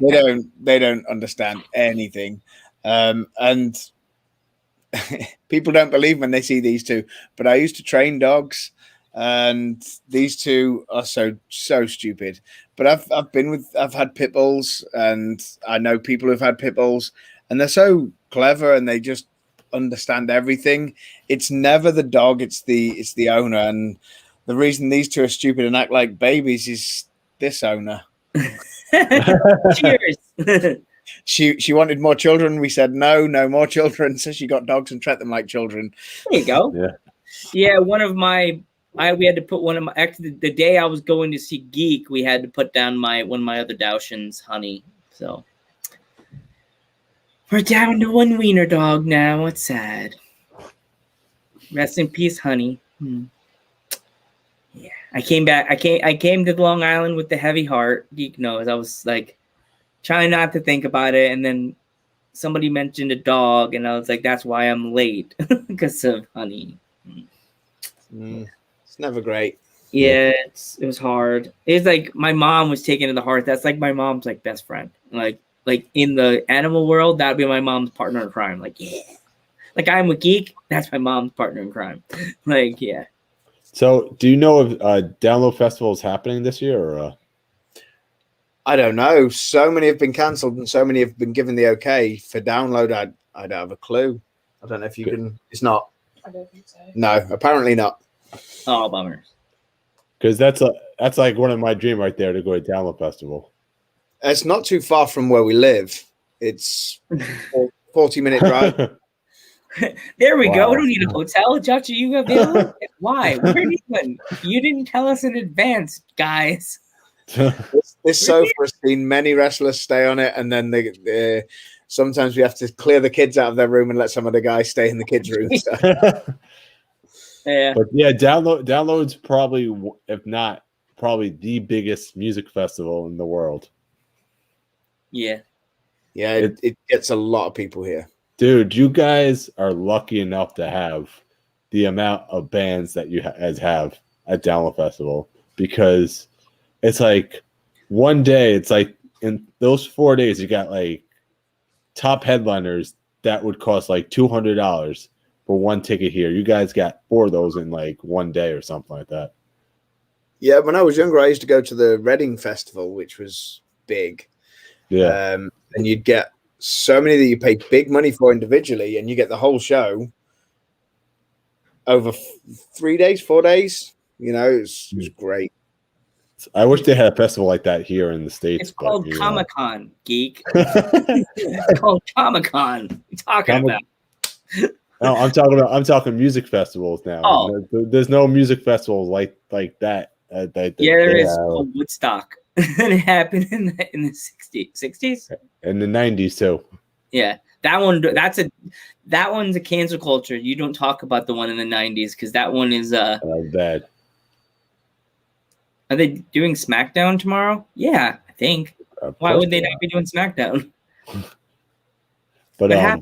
they don't understand anything, and people don't believe when they see these two. But I used to train dogs, and these two are so stupid. But I've had pit bulls, and I know people who've had pit bulls, and they're so clever, and they just understand everything. It's never the dog, it's the owner. And the reason these two are stupid and act like babies is this owner. Cheers. She wanted more children. We said no more children. So she got dogs and treat them like children. There you go. Yeah. One of my we had to put one of my actually the day I was going to see Geek, we had to put down one of my other Dachshunds, Honey. So we're down to one wiener dog now. It's sad. Rest in peace, Honey. Yeah, I came back. I came to Long Island with the heavy heart. Geek knows. I was like trying not to think about it, and then somebody mentioned a dog, and I was like, "That's why I'm late because of Honey." It's never great. Yeah, it was hard. It's like my mom was taken to the heart. That's like my mom's like best friend. Like in the animal world, that'd be my mom's partner in crime. Like, yeah. Like I'm a geek, that's my mom's partner in crime. Like, yeah. So do you know if Download Festival is happening this year or I don't know. So many have been cancelled and so many have been given the okay for download. I don't have a clue. I don't know if you can. It's not. I don't think so. No, apparently not. Oh, bummer. Because that's like one of my dreams right there, to go to Download Festival. It's not too far from where we live. It's 40-minute drive. There we go. We don't need a hotel. Josh, are you available? Why? You didn't tell us in advance, guys. This sofa has seen many wrestlers stay on it, and then they sometimes we have to clear the kids out of their room and let some of the guys stay in the kids' room. So. Yeah. But yeah, Download's probably, if not, probably the biggest music festival in the world. Yeah. Yeah, it gets a lot of people here. Dude, you guys are lucky enough to have the amount of bands that you guys have at Download Festival, because it's like one day, it's like in those 4 days, you got like top headliners that would cost like $200 for one ticket here. You guys got 4 of those in like one day or something like that. Yeah, when I was younger, I used to go to the Reading Festival, which was big. Yeah. And you'd get so many that you pay big money for individually, and you get the whole show over 3 days, 4 days. You know, it was great. I wish they had a festival like that here in the States. It's called Comic-Con, geek. It's called Comic-Con. What are you talking about? No, I'm talking music festivals now. Oh. There's no music festivals like that. There is called Woodstock. And it happened in the 60s? In the 90s too. Yeah. That one's a cancel culture. You don't talk about the one in the 90s because that one is bad. Are they doing SmackDown tomorrow? Yeah, I think. Why would they not be doing SmackDown? But yeah,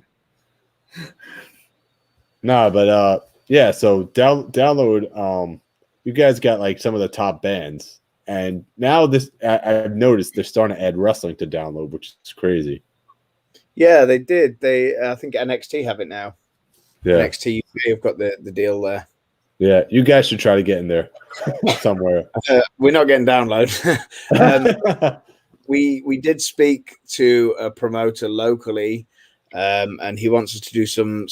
so download you guys got like some of the top bands, and now I've noticed they're starting to add wrestling to Download, which is crazy. Yeah, they did. I think NXT have it now. Yeah. NXT UK have got the deal there. Yeah, you guys should try to get in there somewhere. We're not getting Download. We did speak to a promoter locally, and he wants us to do some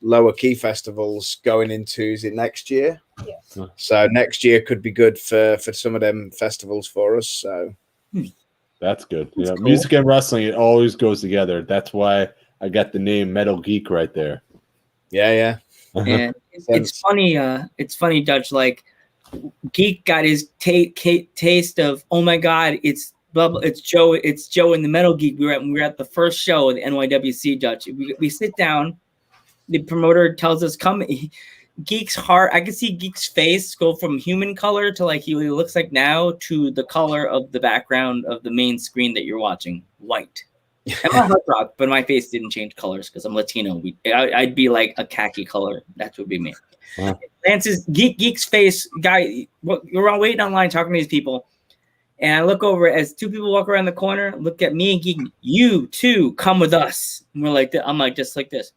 lower key festivals going into, is it next year? Yeah. So next year could be good for some of them festivals for us. So that's good. That's cool. Music and wrestling, it always goes together. That's why I got the name Metal Geek right there. Yeah. And it's funny, Dutch. Like Geek got his taste of, oh my God, it's Joe in the Metal Geek. We were at the first show of the NYWC, Dutch. We sit down. The promoter tells us, come. Geek's heart, I can see Geek's face go from human color to like he looks like now to the color of the background of the main screen that you're watching, white. I'm a hot rock, but my face didn't change colors because I'm Latino. I'd be like a khaki color. That would be me. Wow. Lance's Geek's face, guy. We're all waiting online talking to these people, and I look over as two people walk around the corner. Look at me and Geek. You too, come with us. And we're like, I'm like just like this.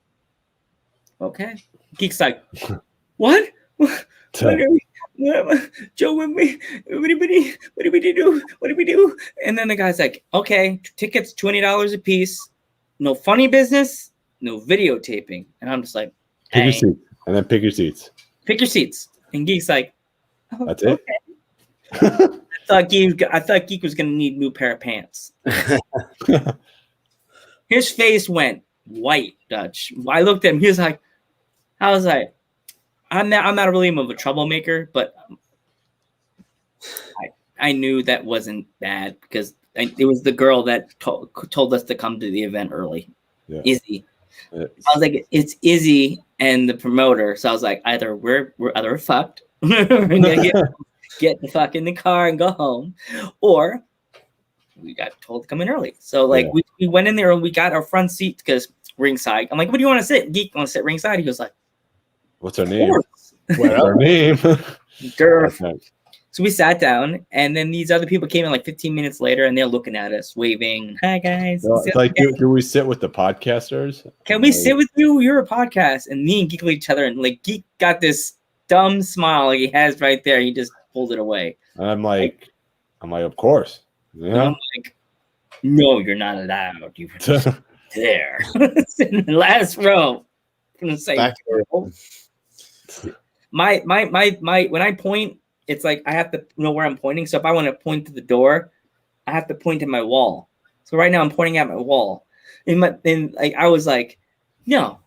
Okay. Geek's like, what? Joe, what do we do? What do we do? And then the guy's like, okay, tickets $20 a piece, no funny business, no videotaping. And I'm just like, pick your seats, and then pick your seats. Pick your seats. And Geek's like, oh, that's it. I thought Geek was gonna need a new pair of pants. His face went white, Dutch. I looked at him. He was like, I was like, I'm not really of a troublemaker, but I knew that wasn't bad because it was the girl that told us to come to the event early. Yeah. Izzy. Yeah. I was like, it's Izzy and the promoter. So I was like, either we're fucked, we're gonna get the fuck in the car and go home, or we got told to come in early. So like we went in there and we got our front seat because ringside. I'm like, what do you want to sit? Geek want to sit ringside? He goes like, what's her name? What's her name? So we sat down, and then these other people came in like 15 minutes later, and they're looking at us, waving, "Hi guys." Well, it's like, do we sit with the podcasters? Can we sit with you? You're a podcast, and me and Geek look at each other, and like Geek got this dumb smile like he has right there. He just pulled it away. And I'm like, of course. Yeah. I'm like, no, you're not allowed. You were just there, in the last row. I'm gonna say, my when I point, it's like I have to know where I'm pointing. So if I want to point to the door, I have to point to my wall. So right now I'm pointing at my wall. And like I was like, no.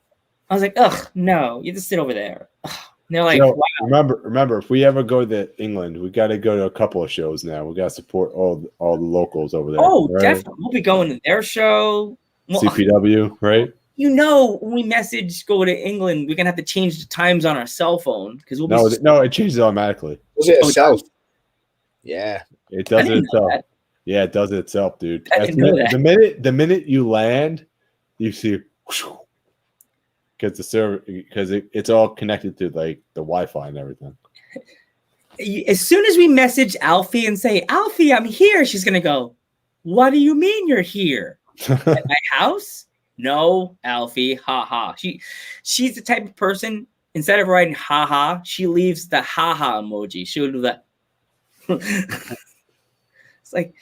I was like, ugh, no, you just sit over there. Ugh. And they're like, so, wow. Remember, if we ever go to England, we got to go to a couple of shows now. We got to support all the locals over there. Oh, right? definitely. We'll be going to their show. Well, CPW, right? You know, when we message go to England, we're gonna have to change the times on our cell phone because we'll be no, it changes automatically. Does it itself? Yeah, it does it itself. Yeah, it does it itself, dude. The minute you land, you see because the server it's all connected to like the Wi-Fi and everything. As soon as we message Alfie and say, "Alfie, I'm here," she's gonna go, "What do you mean you're here? At my house?" No, Alfie, haha. She's the type of person, instead of writing haha, she leaves the haha emoji. She'll do that. It's like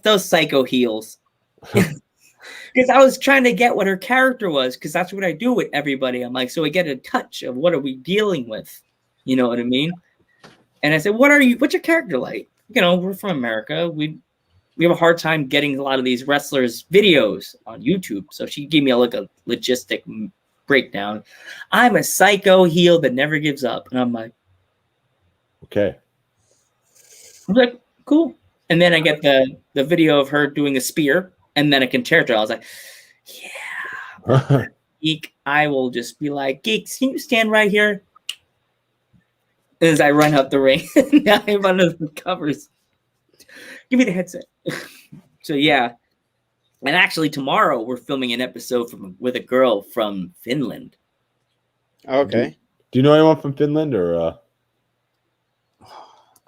those psycho heels. Because I was trying to get what her character was, because that's what I do with everybody. I'm like, so I get a touch of what are we dealing with? You know what I mean? And I said, what's your character like? You know, we're from America. We have a hard time getting a lot of these wrestlers' videos on YouTube. So she gave me a logistic breakdown. I'm a psycho heel that never gives up. And I'm like, okay. I'm like, cool. And then I get the video of her doing a spear and then a concerto. I was like, yeah. Geek, I will just be like, Geeks, can you stand right here? As I run up the ring. Now I'm under the covers. Give me the headset. So yeah, and actually tomorrow we're filming an episode with a girl from Finland. Okay. Do you know anyone from Finland or?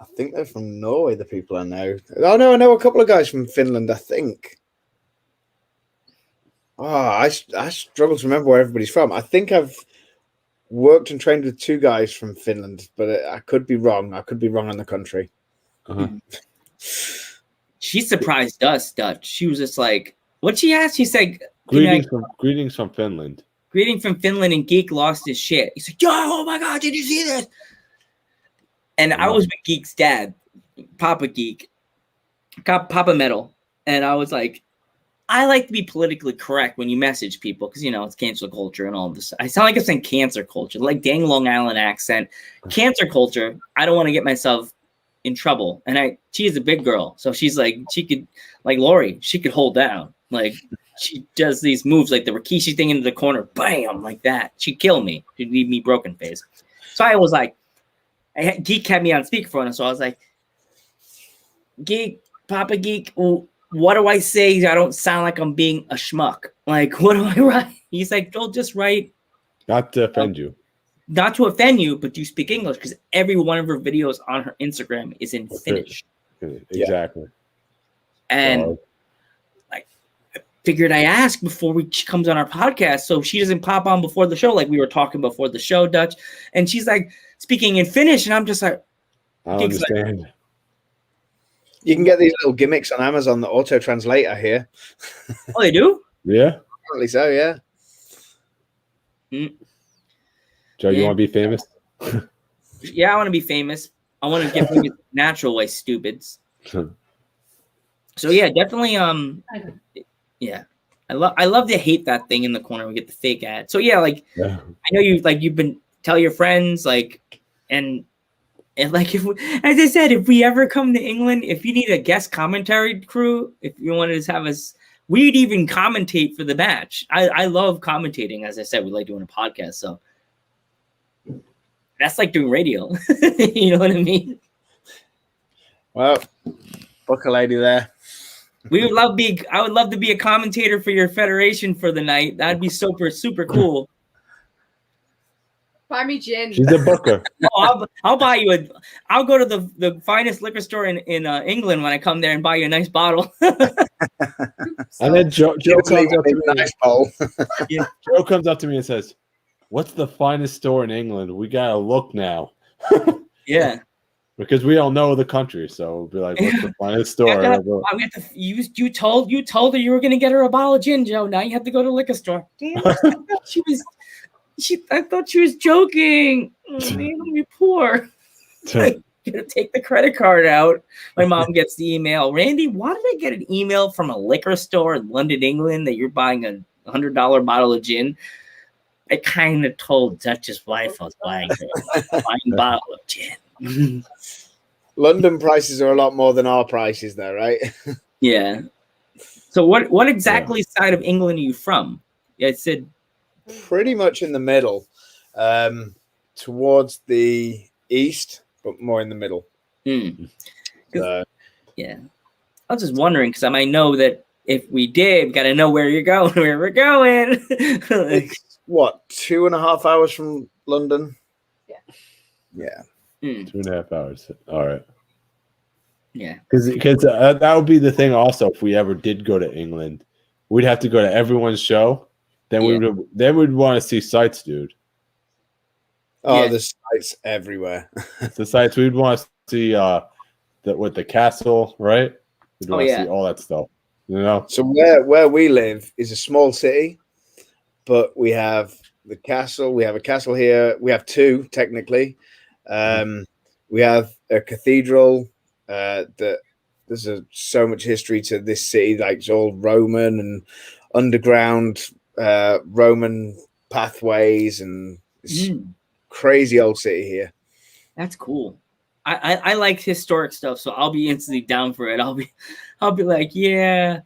I think they're from Norway. The people I know. Oh no, I know a couple of guys from Finland. I think. Oh, I struggle to remember where everybody's from. I think I've worked and trained with two guys from Finland, but I could be wrong. I could be wrong on the country. Uh-huh. She surprised us, Dutch. She was just like, what she asked? She said, greetings from Finland. Greeting from Finland, and Geek lost his shit. He's like, yo, oh my God, did you see this? And I was with Geek's dad, Papa Geek, Papa Metal. And I was like, I like to be politically correct when you message people because, you know, it's cancel culture and all this. I sound like I'm saying cancer culture, like dang Long Island accent. Cancer culture, I don't want to get myself in trouble. And she is a big girl. So she's like, she could, like Lori, she could hold down. Like, she does these moves like the Rikishi thing into the corner, bam, like that. She'd kill me. She'd leave me broken face. So I was like, Geek had me on speakerphone. So I was like, Geek, Papa Geek, what do I say? I don't sound like I'm being a schmuck. Like, what do I write? He's like, don't just write. Not to offend you. Not to offend you, but you speak English because every one of her videos on her Instagram is in Finnish. Exactly. And I figured I ask before she comes on our podcast so she doesn't pop on before the show like we were talking before the show, Dutch. And she's like speaking in Finnish, and I'm just like, I don't understand. Like, you can get these little gimmicks on Amazon that auto translate, I hear. Oh, they do? Yeah. Apparently so, yeah. Joe, you want to be famous? Yeah, I want to be famous. I want to get famous natural way, stupids. So yeah, definitely. Yeah, I love to hate that thing in the corner. We get the fake ad. So yeah, like I know you've been tell your friends like and like if as I said, if we ever come to England, if you need a guest commentary crew, if you wanted to have us, we'd even commentate for the match. I love commentating. As I said, we like doing a podcast. So. That's like doing radio. You know what I mean? Well, book a lady there. I would love to be a commentator for your federation for the night. That'd be super, super cool. Buy me gin. She's a booker. I'll buy you I'll go to the finest liquor store in England when I come there and buy you a nice bottle. And then Joe comes up to me. Nice bowl. Yeah, Joe comes up to me and says, "What's the finest store in England? We gotta look now." Yeah, because we all know the country, so we'll be like, "What's the finest store?" You told her you were gonna get her a bottle of gin, Joe. Now you have to go to the liquor store. Damn, I thought she was joking. Oh, man, I'm poor. I'm gonna take the credit card out. My mom gets the email. Randy, why did I get an email from a liquor store in London, England, that you're buying a $100 bottle of gin? I kind of told Dutch's wife I was buying a bottle of gin. London prices are a lot more than our prices there, right? Yeah. So what exactly side of England are you from? Yeah, it said pretty much in the middle, towards the east, but more in the middle. Yeah. I was just wondering because I might know that if we did, got to know where you're going, where we're going. What, 2.5 hours from London? Yeah. 2.5 hours. All right. Yeah. Because that would be the thing also if we ever did go to England. We'd have to go to everyone's show. Then we'd want to see sites, dude. Oh, there's sites everywhere. The sites we'd want to see the castle, right? We'd want to see all that stuff. You know? So where we live is a small city. But we have the castle. We have a castle here. We have two, technically. We have a cathedral. That there's so much history to this city. Like it's all Roman and underground Roman pathways, and it's crazy old city here. That's cool. I like historic stuff, so I'll be instantly down for it. I'll be like, yeah,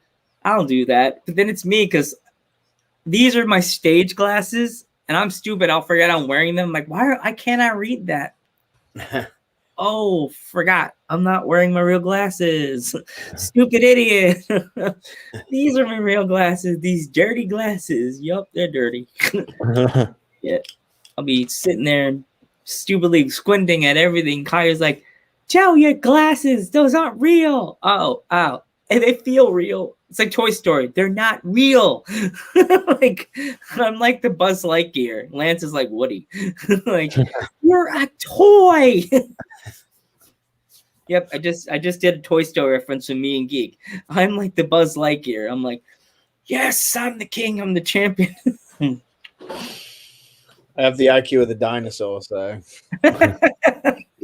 I'll do that. But then it's me because these are my stage glasses, and I'm stupid. I'll forget I'm wearing them. Like, why can't I read that? Oh, forgot. I'm not wearing my real glasses. Stupid idiot. These are my real glasses. These dirty glasses. Yup, they're dirty. Yeah. I'll be sitting there stupidly squinting at everything. Kaya's like, Joe, your glasses, those aren't real. Oh. And they feel real. It's like Toy Story. They're not real. Like, I'm like the Buzz Lightyear. Lance is like Woody. Like, you're a toy. Yep, I just did a Toy Story reference to me and Geek. I'm like the Buzz Lightyear. I'm like, yes, I'm the king. I'm the champion. I have the IQ of the dinosaur, so.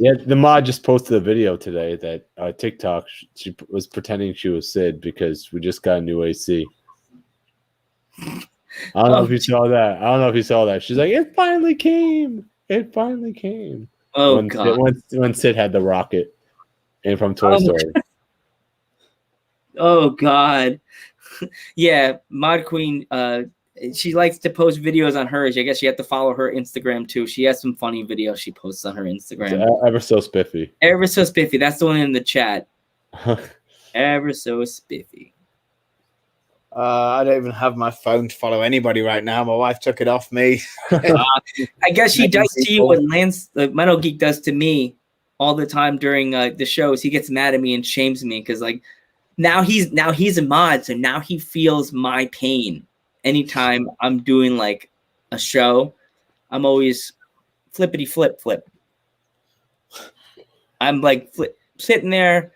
Yeah, the mod just posted a video today that TikTok, she was pretending she was Sid because we just got a new AC. I don't know if you saw that. I don't know if you saw that. She's like, it finally came. It finally came. Oh God. When Sid had the rocket and from Toy Oh, Story. Oh God. Yeah, Mod Queen. She likes to post videos on hers. I guess you have to follow her Instagram too. She has some funny videos she posts on her Instagram. It's ever so spiffy. Ever so spiffy. That's the one in the chat. Ever so spiffy. I don't even have my phone to follow anybody right now. My wife took it off me. I guess she does to you what Lance, the Metal Geek, does to me all the time during the shows. He gets mad at me and shames me because like now he's a mod, so now he feels my pain. Anytime I'm doing like a show, I'm always flippity flip. I'm like sitting there,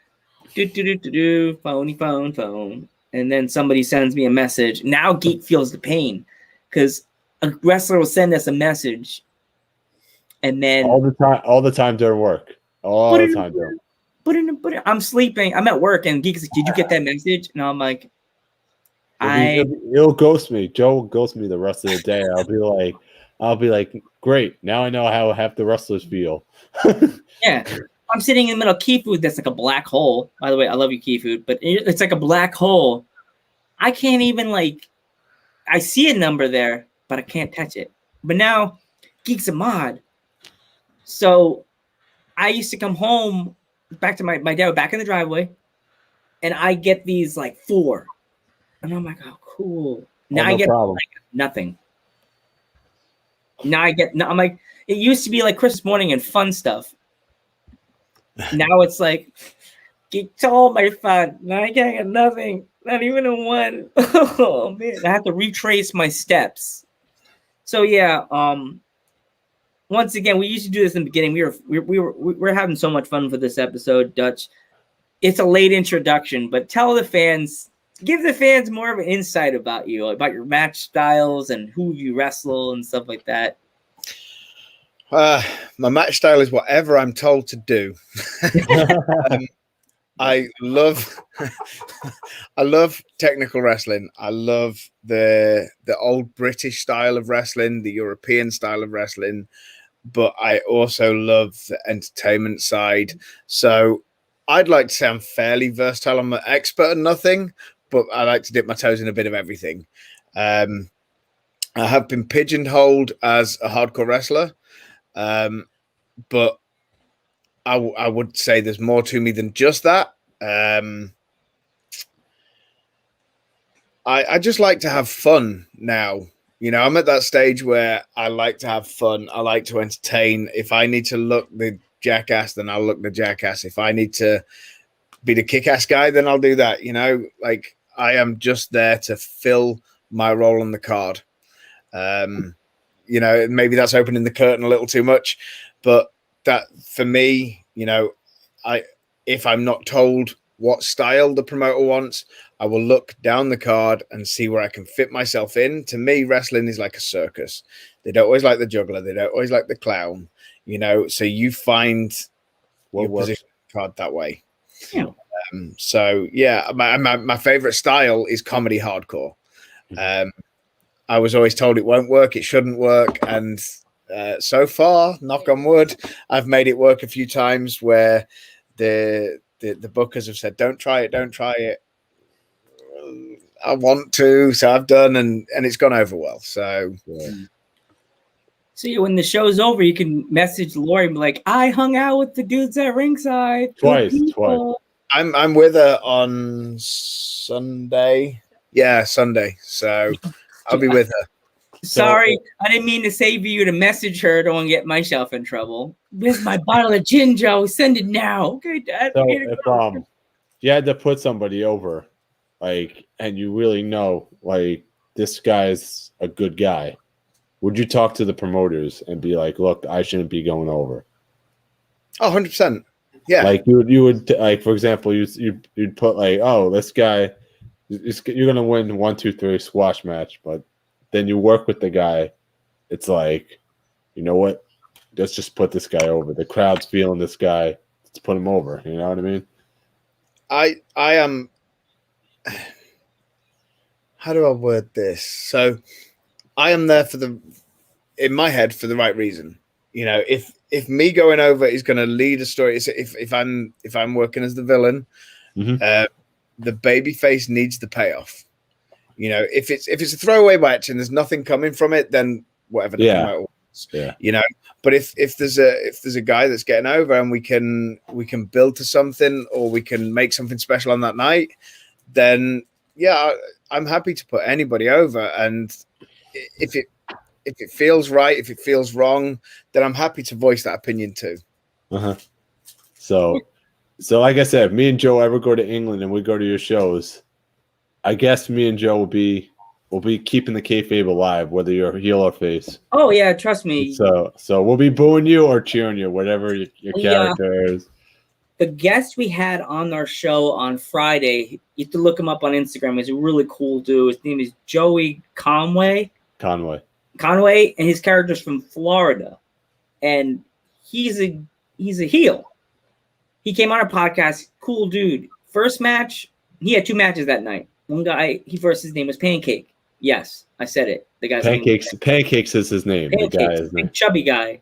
phone. And then somebody sends me a message. Now Geek feels the pain because a wrestler will send us a message, and then all the time during work, all the time during. I'm sleeping. I'm at work, and Geek's like, "Did you get that message?" And I'm like, He'll ghost me. Joe will ghost me the rest of the day. I'll be like, great. Now I know how half the wrestlers feel. Yeah. I'm sitting in the middle of Key Food that's like a black hole. By the way, I love you, Key Food, but it's like a black hole. I can't even I see a number there, but I can't touch it. But now Geek's a mod. So I used to come home back to my dad back in the driveway, and I get these like 4. And I'm like, oh, cool. Now I get nothing. Now I'm like, it used to be like Christmas morning and fun stuff. Now it's like, Geek told my fun. Now I get nothing. Not even a 1. Oh man, I have to retrace my steps. So yeah, once again, we used to do this in the beginning. We were having so much fun for this episode, Dutch. It's a late introduction, but tell the fans, give the fans more of an insight about you, about your match styles and who you wrestle and stuff like that. My match style is whatever I'm told to do. I love technical wrestling. I love the old British style of wrestling, the European style of wrestling, but I also love the entertainment side. So I'd like to say I'm fairly versatile. I'm an expert at nothing, but I like to dip my toes in a bit of everything. I have been pigeonholed as a hardcore wrestler. But I would say there's more to me than just that. I just like to have fun now. You know, I'm at that stage where I like to have fun. I like to entertain. If I need to look the jackass, then I'll look the jackass. If I need to be the kick-ass guy, then I'll do that. You know, like I am just there to fill my role on the card. You know, maybe that's opening the curtain a little too much, but that for me, you know, if I'm not told what style the promoter wants, I will look down the card and see where I can fit myself in. To me, wrestling is like a circus. They don't always like the juggler. They don't always like the clown, you know, so you find your position card that way. Yeah. So yeah, my favorite style is comedy hardcore. I was always told it won't work, it shouldn't work, and so far, knock on wood, I've made it work a few times where the bookers have said, don't try it. I want to, so I've done, and it's gone over well. So yeah. So when the show's over, you can message Lori and be like, I hung out with the dudes at ringside. Twice. I'm with her on Sunday. Yeah, Sunday. So I'll be with her. Sorry, I didn't mean to say for you to message her. Don't get myself in trouble. Where's my bottle of gin, Joe? Send it now. Okay, Dad. So if you had to put somebody over, like, and you really know, like, this guy's a good guy, would you talk to the promoters and be like, look, I shouldn't be going over? Oh, 100%. Yeah. Like you would like, for example, you'd put like, oh, this guy, you're gonna win 1, 2, 3 squash match, but then you work with the guy. It's like, you know what? Let's just put this guy over. The crowd's feeling this guy. Let's put him over. You know what I mean? I am how do I word this? So I am there in my head for the right reason. You know, if me going over is going to lead a story, if I'm working as the villain, Mhm. the baby face needs the payoff. You know, if it's a throwaway match and there's nothing coming from it, then whatever the Yeah. promoter wants. Yeah. You know, but if there's a guy that's getting over and we can build to something or we can make something special on that night, then yeah, I'm happy to put anybody over. And if it feels right, if it feels wrong, then I'm happy to voice that opinion too. Uh-huh. So like I said, if me and Joe ever go to England and we go to your shows, I guess me and Joe will be keeping the kayfabe alive, whether you're heel or face. Oh yeah, trust me. So we'll be booing you or cheering you, whatever your character is. The guest we had on our show on Friday, you have to look him up on Instagram. He's a really cool dude. His name is Joey Conway, and his character's from Florida, and he's a heel. He came on our podcast. Cool dude. First match, he had 2 matches that night. One guy, his name was Pancake. Yes, I said it. The guy's Pancakes is his name. Pancakes, the guy is big chubby guy.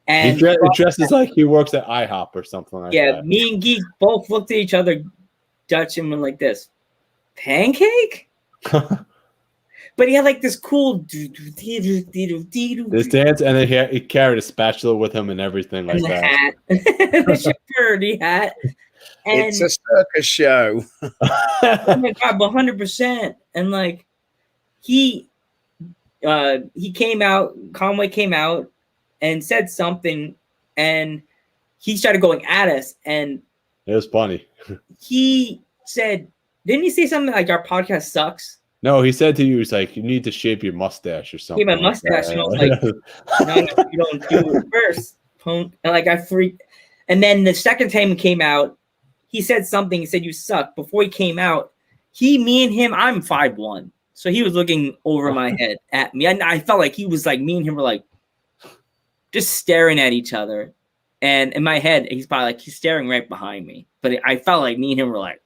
And he dresses like he works at IHOP or something like that. Yeah, me and Geek both looked at each other, Dutch, and went like this. Pancake? But he had like this cool this dance, and then he carried a spatula with him and everything like that. Hat. The security hat. And it's a circus show. oh my god, 100%. And like he came out, Conway came out and said something, and he started going at us, and it was funny. He said, didn't he say something like our podcast sucks? No, he said to you, he's like, you need to shape your mustache or something. Yeah, my mustache. And I was like, no, you don't do it first. And like I freaked. And then the second time he came out, he said something. He said, you suck. Before he came out, me and him, I'm 5'1". So he was looking over my head at me. And I felt like he was like, me and him were like, just staring at each other. And in my head, he's probably like, he's staring right behind me. But I felt like me and him were like,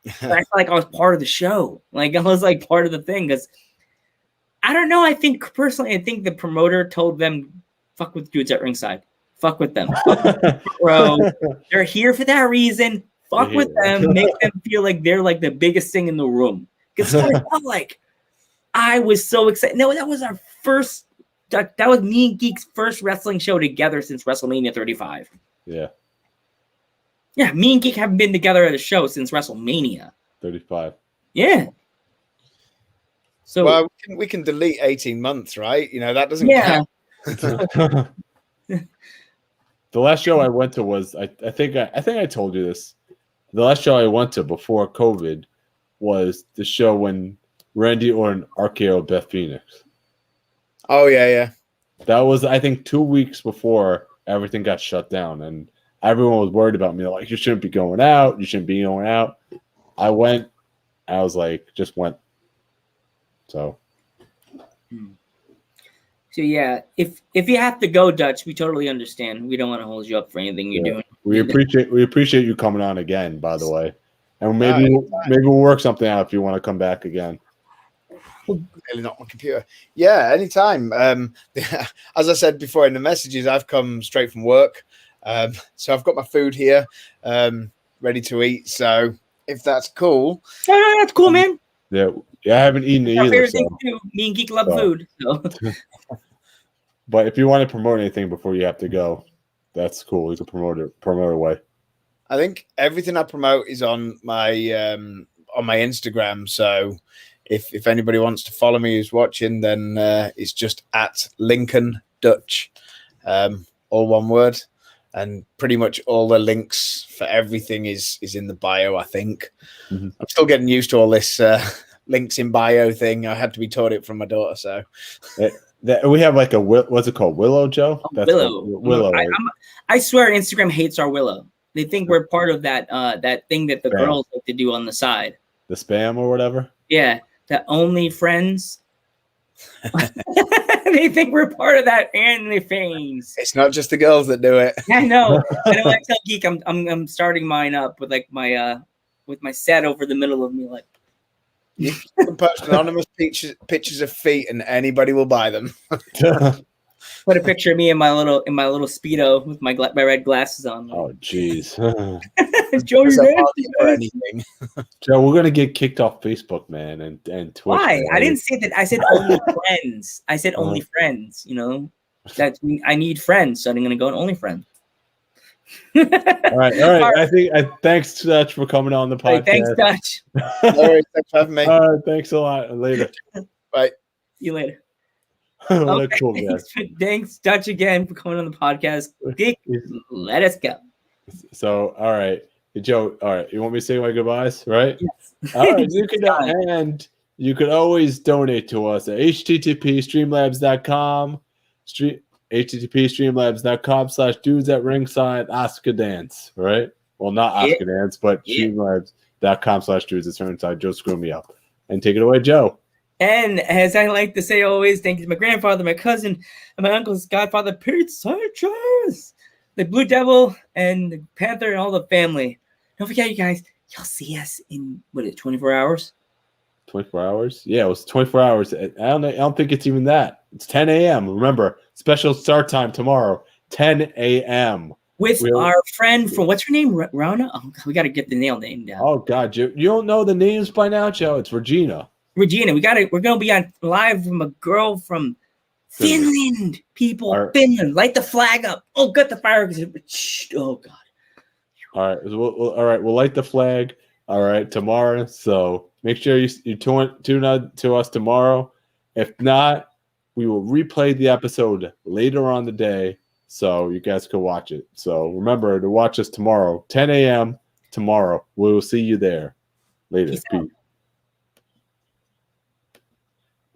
I felt like I was part of the show. Like I was like part of the thing. Because I don't know. I think the promoter told them, fuck with dudes at ringside. Fuck with them. Bro, they're here for that reason. Fuck with them. Make them feel like they're like the biggest thing in the room. Because I felt like I was so excited. No, that was our first. That was me and Geek's first wrestling show together since WrestleMania 35. Yeah. Yeah, me and Geek haven't been together at a show since WrestleMania 35. Yeah. So well, we can delete 18 months, right? You know, that doesn't count. The last show I went to was I think I told you this. The last show I went to before COVID was the show when Randy Orton RKO Beth Phoenix. Oh yeah. That was I think 2 weeks before everything got shut down, and everyone was worried about me. Like, you shouldn't be going out. You shouldn't be going out. I went. I was like, just went. So yeah, if you have to go, Dutch, we totally understand. We don't want to hold you up for anything you're doing. We appreciate you coming on again, by the way, and maybe we'll work something out if you want to come back again. Really not my computer. Yeah, anytime. As I said before in the messages, I've come straight from work, so I've got my food here, ready to eat. So if that's cool, no, that's cool, man. Yeah, I haven't eaten it either. Favorite thing too. Me and Geek love food. So. But if you want to promote anything before you have to go, that's cool. You can promote away. I think everything I promote is on my Instagram. So if anybody wants to follow me who's watching, then it's just at Lincoln Dutch, all one word, and pretty much all the links for everything is in the bio. I think I'm still getting used to all this links in bio thing. I had to be taught it from my daughter. So we have like what's it called? Willow, Joe? That's Willow. Willow. I swear Instagram hates our Willow. They think we're part of that thing that the girls like to do on the side. The spam or whatever? Yeah. The only friends. They think we're part of that OnlyFans. It's not just the girls that do it. I know. I know. I tell Geek I'm starting mine up with like my with my set over the middle of me, like You can post anonymous pictures of feet, and anybody will buy them. Put a picture of me in my little Speedo with my red glasses on. Oh, jeez. Joe, There's you're a nasty, market for man. anything. Joe, we're gonna get kicked off Facebook, man, and Twitch. Why? Man. I didn't say that. I said only friends. I said only friends. You know, that I need friends, so I'm gonna go on only friends. All right. I think. Thanks, Dutch, for coming on the podcast. Hey, thanks, Dutch. No worries, thanks for having me. All right, thanks a lot. Later. Bye. See you later. What a cool guy. Thanks, Dutch, again for coming on the podcast. Dick, let us go. So, all right, hey, Joe. All right, you want me to say my goodbyes, right? Yes. All right, you can always donate to us at http://streamlabs.com, http://streamlabs.com/dudes at ringside Oscar Dance, right? Well, not Oscar Dance, but streamlabs.com/dudes at ringside. Joe, screw me up. And take it away, Joe. And as I like to say always, thank you to my grandfather, my cousin, and my uncle's godfather, Pete Sanchez, the Blue Devil, and the Panther, and all the family. Don't forget, you guys, you'll see us in, 24 hours? 24 hours? Yeah, it was 24 hours. I don't think it's even that. It's 10 a.m. Remember, special start time tomorrow, 10 a.m. With our friend from, what's her name? Rona? Oh, we got to get the name down. Oh, God. You don't know the names by now, Joe? It's Regina. Regina, we're gonna be on live from a girl from Finland. People, Finland, light the flag up. Oh, got the fire. Oh God. All right, all right. We'll light the flag. All right, tomorrow. So make sure you tune in to us tomorrow. If not, we will replay the episode later on the day, so you guys can watch it. So remember to watch us tomorrow, 10 a.m. tomorrow. We will see you there. Later. Peace.